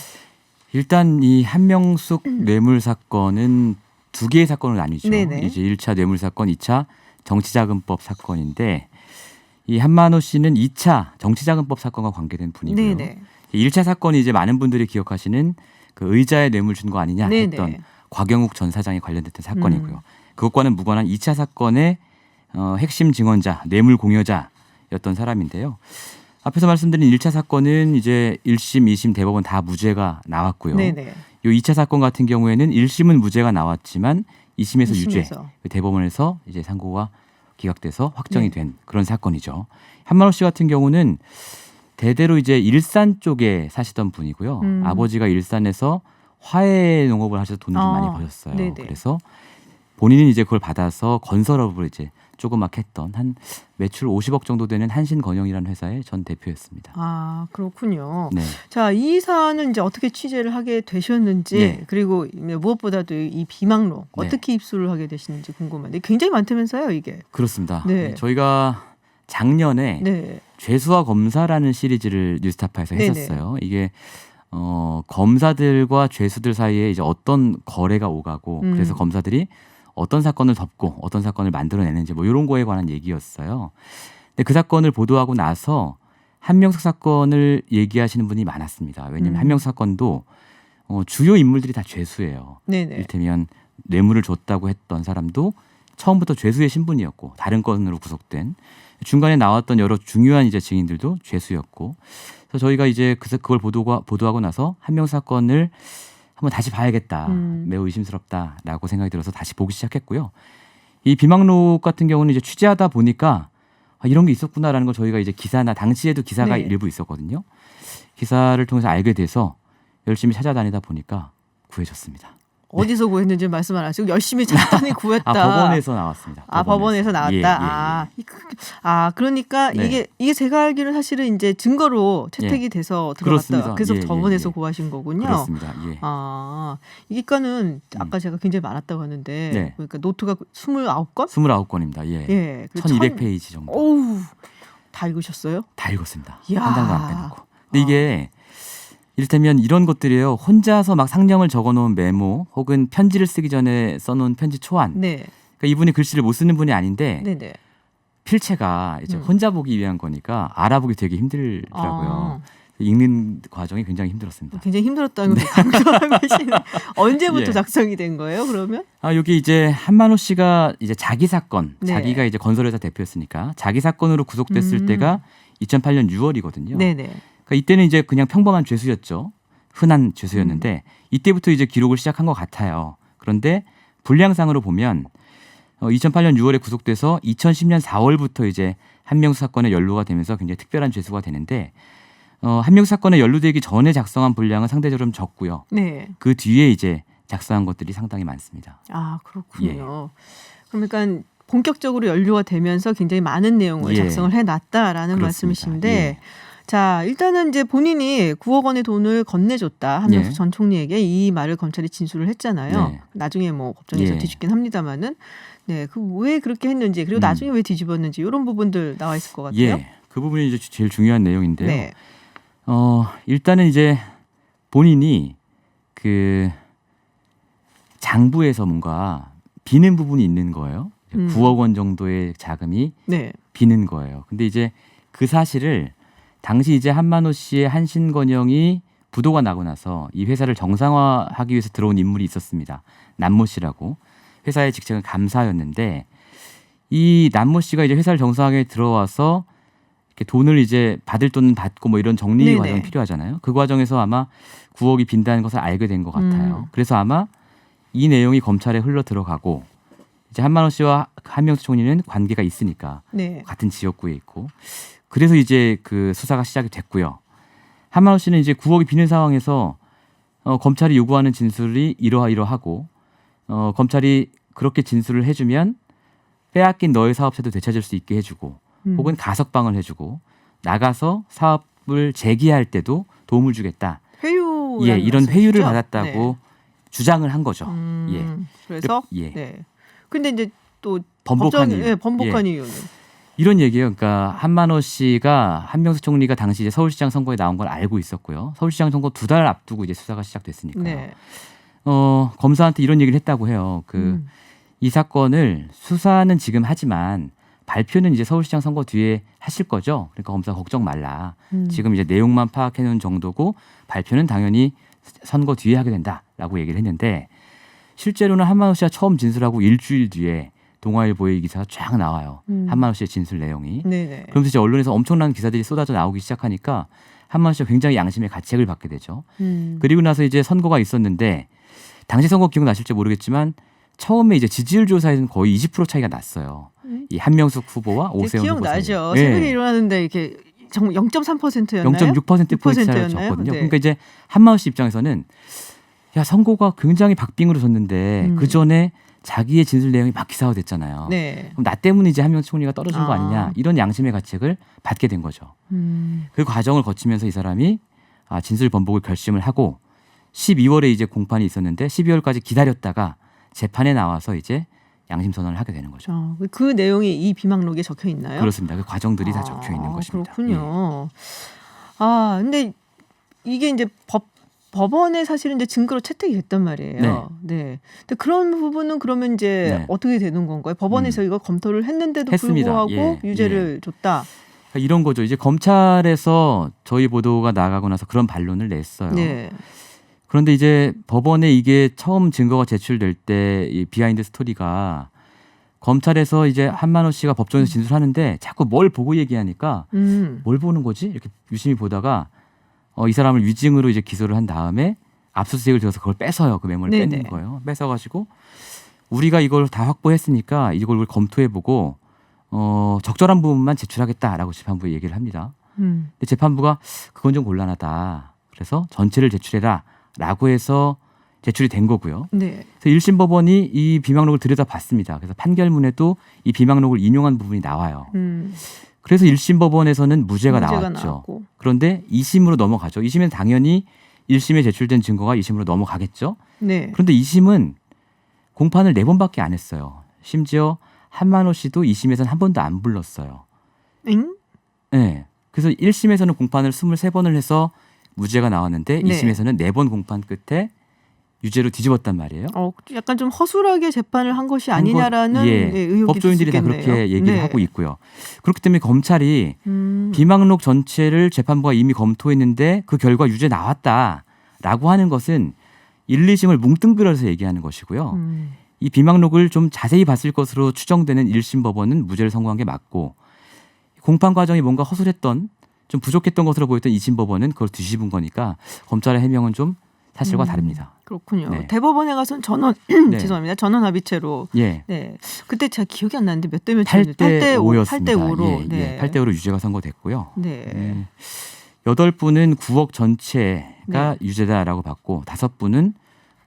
일단 이 한명숙 뇌물 사건은 두 개의 사건을 나뉘죠. 네네. 이제 1차 뇌물 사건, 2차 정치자금법 사건인데 이 한만호 씨는 2차 정치자금법 사건과 관계된 분이고요. 네네. 1차 사건이 이제 많은 분들이 기억하시는 그 의자에 뇌물 준 거 아니냐 네네. 했던 곽영욱 전 사장이 관련됐던 사건이고요. 그것과는 무관한 2차 사건의 핵심 증언자, 뇌물 공여자였던 사람인데요. 앞에서 말씀드린 1차 사건은 이제 1심, 2심 대법원 다 무죄가 나왔고요. 네네. 이 2차 사건 같은 경우에는 1심은 무죄가 나왔지만 2심에서 유죄, 2심에서. 대법원에서 이제 상고가 기각돼서 확정이 네. 된 그런 사건이죠. 한만호 씨 같은 경우는 대대로 이제 일산 쪽에 사시던 분이고요. 아버지가 일산에서 화훼 농업을 하셔서 돈을 좀 많이 버셨어요. 네네. 그래서 본인은 이제 그걸 받아서 건설업을 이제 조그맣게 했던 한 매출 50억 정도 되는 한신건영이라는 회사의 전 대표였습니다. 아, 그렇군요. 네. 자, 이 사안은 이제 어떻게 취재를 하게 되셨는지, 네. 그리고 무엇보다도 이 비망록 네. 어떻게 입수를 하게 되시는지 궁금한데 굉장히 많다면서요, 이게. 그렇습니다. 네. 저희가 작년에 네. 죄수와 검사라는 시리즈를 뉴스타파에서 네네. 했었어요. 이게 검사들과 죄수들 사이에 이제 어떤 거래가 오가고 그래서 검사들이 어떤 사건을 덮고 어떤 사건을 만들어내는지 뭐 이런 거에 관한 얘기였어요. 근데 그 사건을 보도하고 나서 한명숙 사건을 얘기하시는 분이 많았습니다. 왜냐하면 한명숙 사건도 주요 인물들이 다 죄수예요. 네네. 이를테면 뇌물을 줬다고 했던 사람도 처음부터 죄수의 신분이었고 다른 건으로 구속된 중간에 나왔던 여러 중요한 이제 증인들도 죄수였고 그래서 저희가 이제 그걸 보도하고 나서 한명숙 사건을 한번 다시 봐야겠다. 매우 의심스럽다라고 생각이 들어서 다시 보기 시작했고요. 이 비망록 같은 경우는 이제 취재하다 보니까 이런 게 있었구나라는 걸 저희가 이제 기사나 당시에도 기사가 네. 일부 있었거든요. 기사를 통해서 알게 돼서 열심히 찾아다니다 보니까 구해졌습니다. 어디서 구했는지 말씀 안 하시고 열심히 찾더니 구했다. 법원에서 나왔습니다. 법원에서 나왔다. 예, 그러니까 네. 이게 제가 알기로는 사실은 이제 증거로 채택이 돼서 들어갔다. 그렇습니다. 그래서 예, 법원에서 예. 구하신 거군요. 그렇습니다. 예. 이게가는 아까 제가 굉장히 많았다고 하는데 네. 그러니까 노트가 29건? 29건입니다. 예. 예. 1200페이지 정도. 어우, 다 읽으셨어요? 다 읽었습니다. 이야. 한 장도 안 빼놓고. 근데 이게 이를테면 이런 것들이에요. 혼자서 막 상정을 적어놓은 메모 혹은 편지를 쓰기 전에 써놓은 편지 초안. 네. 그러니까 이분이 글씨를 못 쓰는 분이 아닌데 네네. 필체가 이제 혼자 보기 위한 거니까 알아보기 되게 힘들더라고요. 읽는 과정이 굉장히 힘들었습니다. 굉장히 힘들었다는 걸 강조하고 계시네. 언제부터 예. 작성이 된 거예요? 그러면? 여기 이제 한만호 씨가 이제 자기 사건, 네. 자기가 이제 건설회사 대표였으니까 자기 사건으로 구속됐을 때가 2008년 6월이거든요. 네네. 그러니까 이때는 이제 그냥 평범한 죄수였죠. 흔한 죄수였는데 이때부터 이제 기록을 시작한 것 같아요. 그런데 분량상으로 보면 2008년 6월에 구속돼서 2010년 4월부터 이제 한명수 사건에 연루가 되면서 굉장히 특별한 죄수가 되는데 한명수 사건에 연루되기 전에 작성한 분량은 상대적으로 좀 적고요. 네. 그 뒤에 이제 작성한 것들이 상당히 많습니다. 그렇군요. 그러니까 본격적으로 연루가 되면서 굉장히 많은 내용을 예. 작성을 해놨다라는 그렇습니다. 말씀이신데 예. 자, 일단은 이제 본인이 9억 원의 돈을 건네줬다. 한명수 예. 전 총리에게 이 말을 검찰이 진술을 했잖아요. 네. 나중에 뭐 법정에서 예. 뒤집긴 합니다만은 네, 그 왜 그렇게 했는지 그리고 나중에 왜 뒤집었는지 이런 부분들 나와 있을 것 같아요. 예, 그 부분이 이제 제일 중요한 내용인데요. 네. 일단은 이제 본인이 그 장부에서 뭔가 비는 부분이 있는 거예요. 9억 원 정도의 자금이 네. 비는 거예요. 근데 이제 그 사실을 당시 이제 한만호 씨의 한신건영이 부도가 나고 나서 이 회사를 정상화하기 위해서 들어온 인물이 있었습니다. 남모 씨라고. 회사의 직책은 감사였는데 이 남모 씨가 이제 회사를 정상화하게 들어와서 이렇게 돈을 이제 받을 돈은 받고 뭐 이런 정리 네네. 과정이 필요하잖아요. 그 과정에서 아마 9억이 빈다는 것을 알게 된 것 같아요. 그래서 아마 이 내용이 검찰에 흘러 들어가고 이제 한만호 씨와 한명수 총리는 관계가 있으니까 네. 같은 지역구에 있고 그래서 이제 그 수사가 시작이 됐고요. 한만호 씨는 이제 9억이 비는 상황에서 검찰이 요구하는 진술이 이러하고 검찰이 그렇게 진술을 해주면 빼앗긴 너의 사업체도 되찾을 수 있게 해주고 혹은 가석방을 해주고 나가서 사업을 재기할 때도 도움을 주겠다. 회유. 예, 이런 회유를 받았다고 주장을 한 거죠. 예. 그래서 예. 네. 근데 이제 또 번복한 법정에, 이유. 예, 번복한 예. 이유는 이런 얘기예요. 그러니까 한만호 씨가 한명수 총리가 당시 이제 서울시장 선거에 나온 걸 알고 있었고요. 서울시장 선거 2달 앞두고 이제 수사가 시작됐으니까요. 네. 검사한테 이런 얘기를 했다고 해요. 이 사건을 수사는 지금 하지만 발표는 이제 서울시장 선거 뒤에 하실 거죠. 그러니까 검사 걱정 말라. 지금 이제 내용만 파악해 놓은 정도고 발표는 당연히 선거 뒤에 하게 된다라고 얘기를 했는데 실제로는 한만호 씨가 처음 진술하고 일주일 뒤에 동아일보의 기사가 쫙 나와요. 한만호 씨의 진술 내용이. 네네. 그러면서 이제 언론에서 엄청난 기사들이 쏟아져 나오기 시작하니까 한만호 씨가 굉장히 양심의 가책을 받게 되죠. 그리고 나서 이제 선거가 있었는데 당시 선거 기억나실지 모르겠지만 처음에 이제 지지율 조사에서는 거의 20% 차이가 났어요. 이 한명숙 후보와 오세훈 후보 사이. 기억나죠. 예. 새벽에 일어나는데 이렇게 정말 0.3%였나요? 0.6% 포인트 차이가 6%였나요? 졌거든요. 네. 그러니까 이제 한만호 씨 입장에서는 야 선거가 굉장히 박빙으로 졌는데 그 전에 자기의 진술 내용이 막 기사화됐잖아요. 네. 그럼 나 때문에 이제 한명숙 총리가 떨어진 거 아. 아니냐 이런 양심의 가책을 받게 된 거죠. 그 과정을 거치면서 이 사람이 진술 번복을 결심을 하고 12월에 이제 공판이 있었는데 12월까지 기다렸다가 재판에 나와서 이제 양심 선언을 하게 되는 거죠. 그 내용이 이 비망록에 적혀 있나요? 그렇습니다. 그 과정들이 다 적혀 있는 것입니다. 그렇군요. 근데 이게 이제 법원에 사실은 이제 증거로 채택이 됐단 말이에요. 네. 근데 그런 부분은 그러면 이제 네. 어떻게 되는 건가요? 법원에서 이거 검토를 했는데도 했습니다. 불구하고 예. 유죄를 줬다. 그러니까 이런 거죠. 이제 검찰에서 저희 보도가 나가고 나서 그런 반론을 냈어요. 네. 그런데 이제 법원에 이게 처음 증거가 제출될 때 이 비하인드 스토리가 검찰에서 이제 한만호 씨가 법정에서 진술하는데 자꾸 뭘 보고 얘기하니까 뭘 보는 거지? 이렇게 유심히 보다가 이 사람을 위증으로 이제 기소를 한 다음에 압수수색을 들어서 그걸 뺏어요. 그 메모를 네네. 뺏는 거예요. 뺏어가지고 우리가 이걸 다 확보했으니까 이걸 우리 검토해보고 적절한 부분만 제출하겠다라고 재판부에 얘기를 합니다. 근데 재판부가 그건 좀 곤란하다. 그래서 전체를 제출해라라고 해서 제출이 된 거고요. 네. 그래서 1심 법원이 이 비망록을 들여다봤습니다. 그래서 판결문에도 이 비망록을 인용한 부분이 나와요. 그래서 1심 법원에서는 무죄가 나왔죠. 나왔고. 그런데 2심으로 넘어가죠. 2심은 당연히 1심에 제출된 증거가 2심으로 넘어가겠죠. 네. 그런데 2심은 공판을 4번밖에 안 했어요. 심지어 한만호 씨도 2심에서는 한 번도 안 불렀어요. 응? 네. 그래서 1심에서는 공판을 23번을 해서 무죄가 나왔는데 네. 2심에서는 4번 공판 끝에 유죄로 뒤집었단 말이에요. 약간 좀 허술하게 재판을 한 것이 아니냐라는 예. 네, 의혹이 법조인들이 다 있을 수 그렇게 있겠네요. 얘기를 네. 하고 있고요. 그렇기 때문에 검찰이 비망록 전체를 재판부가 이미 검토했는데 그 결과 유죄 나왔다라고 하는 것은 1, 2심을 뭉뚱그려서 얘기하는 것이고요. 이 비망록을 좀 자세히 봤을 것으로 추정되는 1심 법원은 무죄를 선고한 게 맞고 공판 과정이 뭔가 허술했던 좀 부족했던 것으로 보였던 2심 법원은 그걸 뒤집은 거니까 검찰의 해명은 좀 사실과 다릅니다. 그렇군요. 네. 대법원에 가서는 전원 네. 죄송합니다. 전원 합의체로. 예. 네. 그때 제가 기억이 안 나는데 몇 대 몇이었는데 8대 5였습니다. 8대 5로. 예, 네. 예. 8대 5로 유죄가 선고됐고요. 네. 8분은 9억 전체가 유죄다라고 봤고 5분은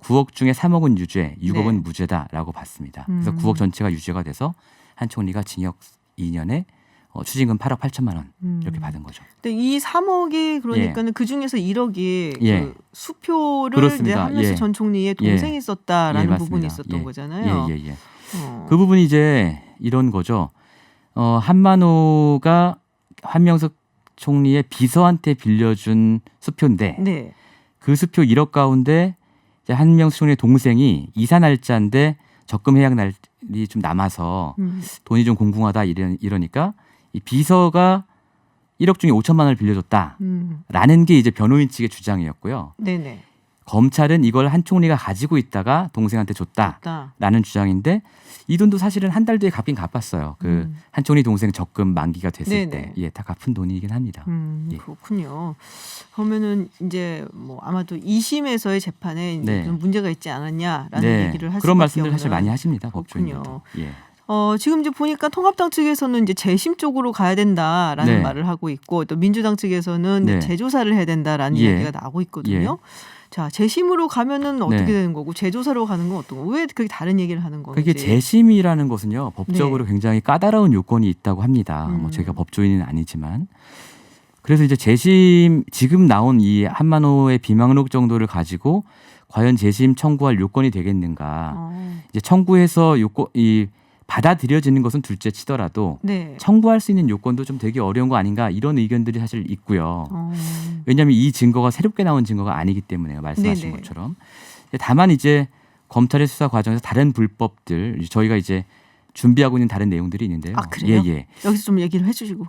9억 중에 3억은 유죄, 6억은 네. 무죄다라고 봤습니다. 그래서 9억 전체가 유죄가 돼서 한 총리가 징역 2년에 추징금 8억 8천만 원 이렇게 받은 거죠. 근데 이 3억이 그러니까는 그 중에서 1억이 예. 그 수표를 이제 그렇습니다. 한명수 예. 전 총리의 동생이 예. 썼다라는 예, 부분이 맞습니다. 있었던 예. 거잖아요. 예, 예, 예. 그 부분이 이제 이런 거죠. 한만호가 한명숙 총리의 비서한테 빌려준 수표인데 네. 그 수표 1억 가운데 이제 한명숙 총리의 동생이 이사 날짜인데 적금 해약 날이 좀 남아서 돈이 좀 공궁하다 이러니까 이 비서가 1억 중에 5천만 원을 빌려줬다라는 게 이제 변호인 측의 주장이었고요. 네네. 검찰은 이걸 한 총리가 가지고 있다가 동생한테 줬다라는 주장인데 이 돈도 사실은 한 달 뒤에 갚긴 갚았어요. 그 한 총리 동생 적금 만기가 됐을 네네. 때, 다 갚은 돈이긴 합니다. 예. 그렇군요. 그러면은 이제 뭐 아마도 2심에서의 재판에 이제 네. 좀 문제가 있지 않았냐라는 네. 얘기를 할 그런 수밖에 말씀들 없는. 사실 많이 하십니다. 그렇군요. 법조인들도. 예. 지금 이제 보니까 통합당 측에서는 이제 재심 쪽으로 가야 된다라는 네. 말을 하고 있고 또 민주당 측에서는 네. 재조사를 해야 된다라는 예. 이야기가 나오고 있거든요. 자, 재심으로 가면은 어떻게 네. 되는 거고 재조사로 가는 건 어떤 거? 왜 그렇게 다른 얘기를 하는 건지. 그게 재심이라는 것은요 법적으로 네. 굉장히 까다로운 요건이 있다고 합니다. 뭐 제가 법조인은 아니지만 그래서 이제 재심 지금 나온 이 한만호의 비망록 정도를 가지고 과연 재심 청구할 요건이 되겠는가? 이제 청구해서 이 받아들여지는 것은 둘째 치더라도 네. 청구할 수 있는 요건도 좀 되게 어려운 거 아닌가 이런 의견들이 사실 있고요. 왜냐하면 이 증거가 새롭게 나온 증거가 아니기 때문에요. 말씀하신 네네. 것처럼. 다만 이제 검찰의 수사 과정에서 다른 불법들 저희가 이제 준비하고 있는 다른 내용들이 있는데요. 아, 그래요? 예. 여기서 좀 얘기를 해주시고.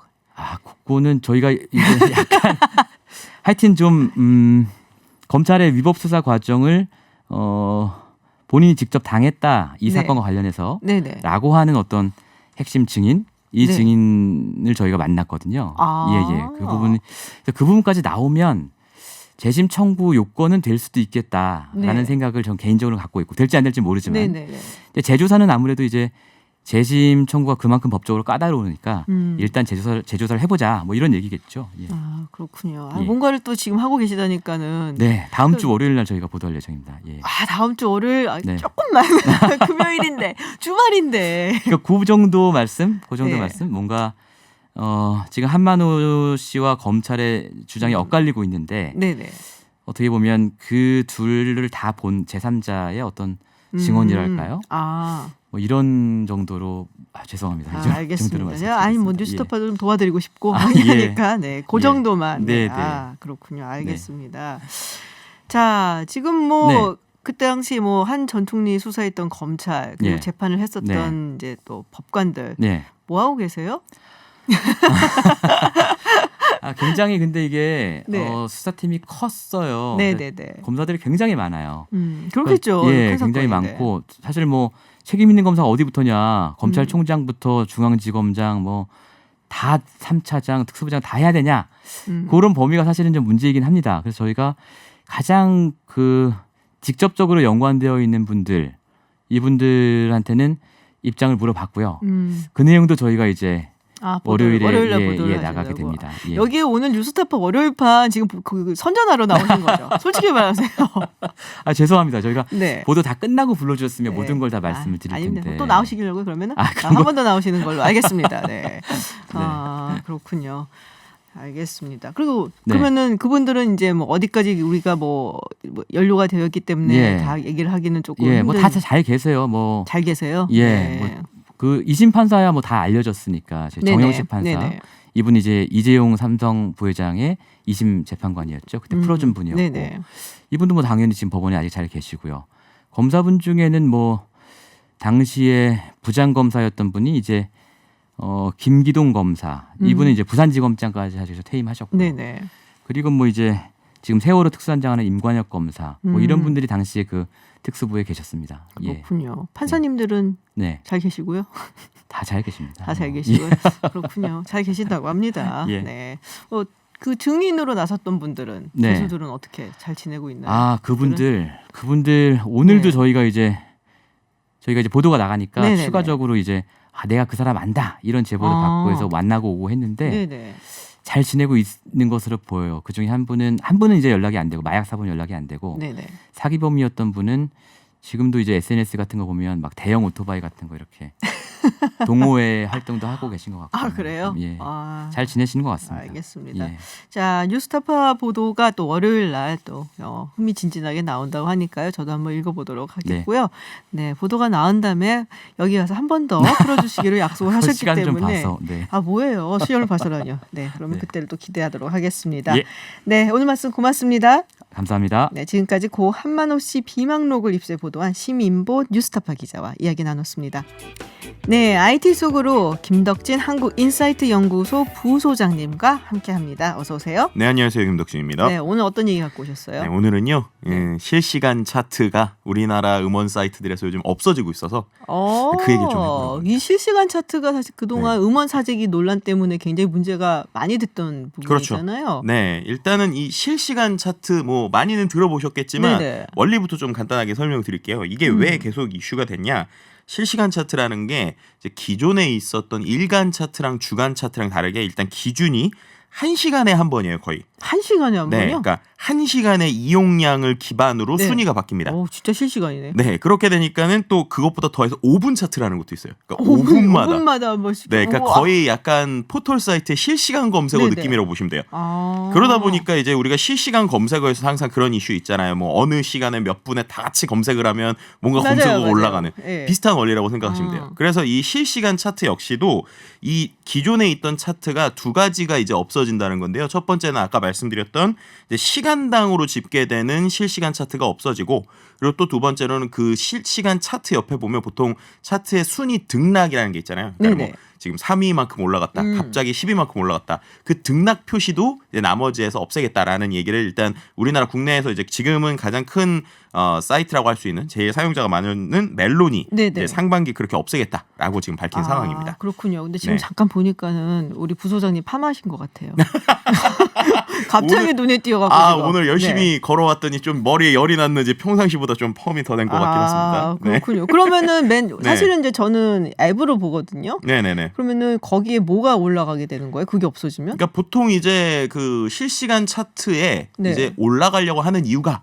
그거는 저희가 이제 약간 하여튼 좀 검찰의 위법 수사 과정을 본인이 직접 당했다 이 네. 사건과 관련해서 네네. 라고 하는 어떤 핵심 증인 이 네. 증인을 저희가 만났거든요. 아. 그 부분까지 나오면 재심 청구 요건은 될 수도 있겠다라는 네. 생각을 전 개인적으로 갖고 있고 될지 안 될지 모르지만 네네네. 이제 재조사는 아무래도 이제 재심 청구가 그만큼 법적으로 까다로우니까 일단 재조사를 해보자 뭐 이런 얘기겠죠. 예. 아, 그렇군요. 예. 뭔가를 또 지금 하고 계시다니까는. 네, 다음 주 월요일 날 저희가 보도할 예정입니다. 예. 다음 주 월요일 네. 조금만 금요일인데 주말인데. 그러니까 그 정도 말씀, 네. 뭔가 지금 한만호 씨와 검찰의 주장이 엇갈리고 있는데 네네. 어떻게 보면 그 둘을 다 본 제3자의 어떤 증언이랄까요? 뭐 이런 정도로 죄송합니다. 이 정도로 알겠습니다. 말씀드리겠습니다. 아니 뭐 예. 뉴스타파도 좀 도와드리고 싶고 예. 하니까 네, 그 예. 정도만. 네, 네. 네. 그렇군요. 알겠습니다. 자, 지금 뭐 네. 그때 당시 뭐 한 전 총리 수사했던 검찰 그리고 예. 재판을 했었던 이제 또 법관들 네. 뭐 하고 계세요? 굉장히 근데 이게 네. 수사팀이 컸어요. 네네네. 검사들이 굉장히 많아요. 그렇겠죠. 예, 큰 굉장히 사건인데. 많고 사실 뭐 책임 있는 검사가 어디부터냐 검찰총장부터 중앙지검장 뭐 다 3차장 특수부장 다 해야 되냐 그런 범위가 사실은 좀 문제이긴 합니다. 그래서 저희가 가장 직접적으로 연관되어 있는 분들 이분들한테는 입장을 물어봤고요. 그 내용도 저희가 이제 월요일에 월요일 날 보도를 나가게 하신다고. 됩니다. 예. 여기에 오늘 뉴스타파 월요일판 지금 그 선전하러 나오신 거죠? 솔직히 말하세요. 아 죄송합니다. 저희가 네. 보도 다 끝나고 불러주셨으면 네. 모든 걸 다 말씀을 드릴 아닙니다. 텐데. 또 나오시려고요 그러면은? 그런 한 번 더 나오시는 걸로 알겠습니다. 네. 아 그렇군요. 알겠습니다. 그리고 네. 그러면은 그분들은 이제 뭐 어디까지 우리가 뭐 연료가 되었기 때문에 예. 다 얘기를 하기는 조금 예, 힘든. 뭐 다 잘 계세요. 뭐 잘 계세요? 예, 네. 그 이심 판사야 뭐 다 알려졌으니까 네네. 정영식 판사 네네. 이분이 이제 이재용 삼성 부회장의 2심 재판관이었죠. 그때 풀어준 분이었고 네네. 이분도 뭐 당연히 지금 법원에 아직 잘 계시고요. 검사분 중에는 뭐 당시에 부장검사였던 분이 이제 김기동 검사 이분은 이제 부산지검장까지 하셔서 퇴임하셨고요. 네네. 그리고 뭐 이제 지금 세월호 특수단장하는 임관혁 검사 뭐 이런 음. 분들이 당시에 그 특수부에 계셨습니다. 예. 그렇군요. 판사님들은 네, 잘 계시고요. 다 잘 계십니다. 다 잘 계시고요. 그렇군요. 잘 계신다고 합니다. 예. 네. 그 증인으로 나섰던 분들은 네. 교수들은 어떻게 잘 지내고 있나요? 아 그분들 오늘도 네. 저희가 이제 보도가 나가니까 네네네. 추가적으로 이제 내가 그 사람 안다 이런 제보를 받고 해서 만나고 오고 했는데 네네. 잘 지내고 있는 것으로 보여요. 그 중에 한 분은 이제 연락이 안 되고 마약 사범 연락이 안 되고 네네. 사기범이었던 분은 지금도 이제 SNS 같은 거 보면 막 대형 오토바이 같은 거 이렇게 동호회 활동도 하고 계신 것 같고. 아 그래요? 예. 아, 잘 지내시는 것 같습니다. 알겠습니다. 예. 자 뉴스타파 보도가 또 월요일 날 또 흥미진진하게 나온다고 하니까요. 저도 한번 읽어보도록 하겠고요. 네, 보도가 나온 다음에 여기 와서 한 번 더 풀어주시기로 약속을 하셨기 시간 좀 때문에. 봐서. 네. 아 뭐예요? 시간을 봐서라뇨. 네, 그러면 네. 그때를 또 기대하도록 하겠습니다. 예. 네, 오늘 말씀 고맙습니다. 감사합니다. 네, 지금까지 고 한만호 씨 비망록을 입수해 보도한 시민보 뉴스타파 기자와 이야기 나눴습니다. 네, IT 속으로 김덕진 한국인사이트 연구소 부소장님과 함께합니다. 어서 오세요. 네, 안녕하세요. 김덕진입니다. 네, 오늘 어떤 얘기 갖고 오셨어요? 네, 오늘은요. 실시간 차트가 우리나라 음원 사이트들에서 요즘 없어지고 있어서 그 얘기를 좀 해보려고 합니다. 이 실시간 차트가 사실 그동안 음원 사재기 논란 때문에 굉장히 문제가 많이 됐던 부분이잖아요. 네, 일단은 이 실시간 차트 뭐 많이는 들어보셨겠지만 네네. 원리부터 좀 간단하게 설명드릴게요. 이게 왜 계속 이슈가 됐냐? 실시간 차트라는 게 이제 기존에 있었던 일간 차트랑 주간 차트랑 다르게 일단 기준이 1시간에 한 번이에요, 거의. 1시간에 한 네, 번이요? 그러니까 1시간의 이용량을 기반으로 네. 순위가 바뀝니다. 오, 진짜 실시간이네. 네, 그렇게 되니까는 또 그것보다 더해서 5분 차트라는 것도 있어요. 그러니까 5분마다. 한 번씩. 네, 그러니까 우와. 거의 약간 포털 사이트의 실시간 검색어 네네. 느낌이라고 보시면 돼요. 아. 그러다 보니까 이제 우리가 실시간 검색어에서 항상 그런 이슈 있잖아요. 뭐 어느 시간에 몇 분에 다 같이 검색을 하면 뭔가 맞아요, 검색어가 맞아요. 올라가는 예. 비슷한 원리라고 생각하시면 돼요. 그래서 이 실시간 차트 역시도 이 기존에 있던 차트가 두 가지가 이제 없어진다는 건데요. 첫 번째는 아까 말씀드렸던 이제 시간당으로 집계되는 실시간 차트가 없어지고, 그리고 또 두 번째로는 그 실시간 차트 옆에 보면 보통 차트의 순위 등락이라는 게 있잖아요. 그러니까 네네. 뭐 지금 3위만큼 올라갔다, 갑자기 10위만큼 올라갔다. 그 등락 표시도 이제 나머지에서 없애겠다라는 얘기를 일단 우리나라 국내에서 이제 지금은 가장 큰 사이트라고 할 수 있는 제일 사용자가 많은 멜론이 네네. 이제 상반기 그렇게 없애겠다라고 지금 밝힌 상황입니다. 그렇군요. 근데 지금 네. 잠깐 보니까는 우리 부소장님 파마하신 것 같아요. 갑자기 눈에 띄어가지고. 아, 오늘 열심히 네. 걸어왔더니 좀 머리에 열이 났는지 평상시보다 좀 펌이 더 된 것 같긴 했습니다. 네. 그렇군요. 그러면은 사실은 이제 저는 앱으로 보거든요. 네네네. 그러면은 거기에 뭐가 올라가게 되는 거예요? 그게 없어지면? 그러니까 보통 이제 그 실시간 차트에 네. 이제 올라가려고 하는 이유가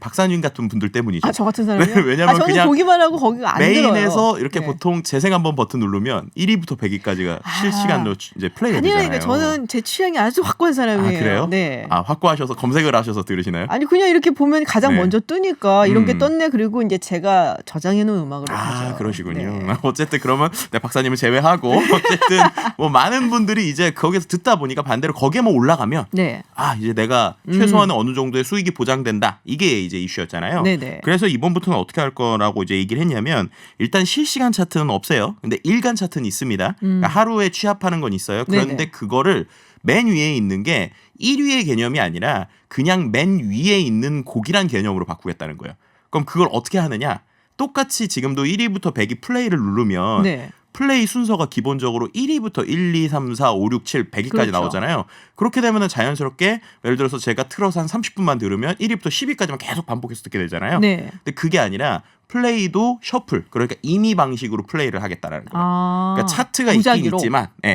박사님 같은 분들 때문이죠. 아, 저 같은 사람이요? 왜냐면 저는 그냥 보기만 하고 거기가 안 들어요. 메인에서 이렇게 네. 보통 재생 한번 버튼 누르면 1위부터 100위까지가 실시간으로 이제 플레이가 되잖아요. 아니라니까 저는 제 취향이 아주 확고한 사람이에요. 아, 그래요? 네. 아, 확고하셔서 검색을 하셔서 들으시나요? 아니 그냥 이렇게 보면 가장 네. 먼저 뜨니까 이런 게 음. 떴네. 그리고 이제 제가 저장해 놓은 음악으로 아, 하죠. 그러시군요. 네. 어쨌든 그러면 박사님을 제외하고 어쨌든 뭐 많은 분들이 이제 거기서 듣다 보니까 반대로 거기에만 올라가면 네. 아, 이제 내가 최소한은 어느 정도의 수익이 보장된다. 이게 이제 이슈였잖아요. 네네. 그래서 이번부터는 어떻게 할 거라고 이제 얘기를 했냐면 일단 실시간 차트는 없어요. 근데 일간 차트는 있습니다. 그러니까 하루에 취합하는 건 있어요. 그런데 네네. 그거를 맨 위에 있는 게 1위의 개념이 아니라 그냥 맨 위에 있는 곡이란 개념으로 바꾸겠다는 거예요. 그럼 그걸 어떻게 하느냐? 똑같이 지금도 1위부터 100위 플레이를 누르면 네. 플레이 순서가 기본적으로 1위부터 1, 2, 3, 4, 5, 6, 7, 100위까지 그렇죠. 나오잖아요. 그렇게 되면은 자연스럽게 예를 들어서 제가 틀어서 한 30분만 들으면 1위부터 10위까지만 계속 반복해서 듣게 되잖아요. 네. 근데 그게 아니라 플레이도 셔플, 그러니까 임의 방식으로 플레이를 하겠다라는 거예요. 아, 그러니까 차트가 무작위로.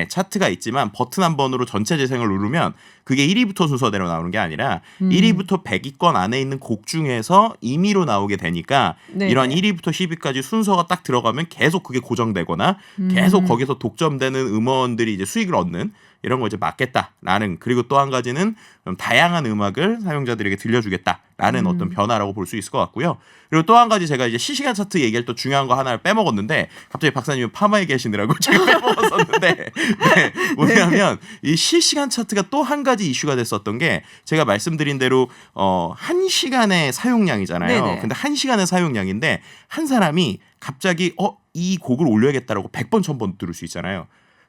차트가 있지만 버튼 한 번으로 전체 재생을 누르면 그게 1위부터 순서대로 나오는 게 아니라 1위부터 100위권 안에 있는 곡 중에서 임의로 나오게 되니까 네네. 이런 1위부터 10위까지 순서가 딱 들어가면 계속 그게 고정되거나 계속 거기서 독점되는 음원들이 이제 수익을 얻는 이런 거 이제 막겠다라는, 그리고 또 한 가지는 좀 다양한 음악을 사용자들에게 들려주겠다라는 어떤 변화라고 볼 수 있을 것 같고요. 그리고 또 한 가지 제가 이제 실시간 차트 얘기할 또 중요한 거 하나를 빼먹었는데 갑자기 박사님이 파마에 계시느라고 제가 빼먹었었는데 네, 뭐냐면 이 실시간 차트가 또 한 가지 이슈가 됐었던 게 제가 말씀드린 대로 1시간의 사용량이잖아요. 네네. 근데 1시간의 사용량인데 한 사람이 갑자기 이 곡을 올려야겠다라고 100번 1000번 들을 수 있잖아요.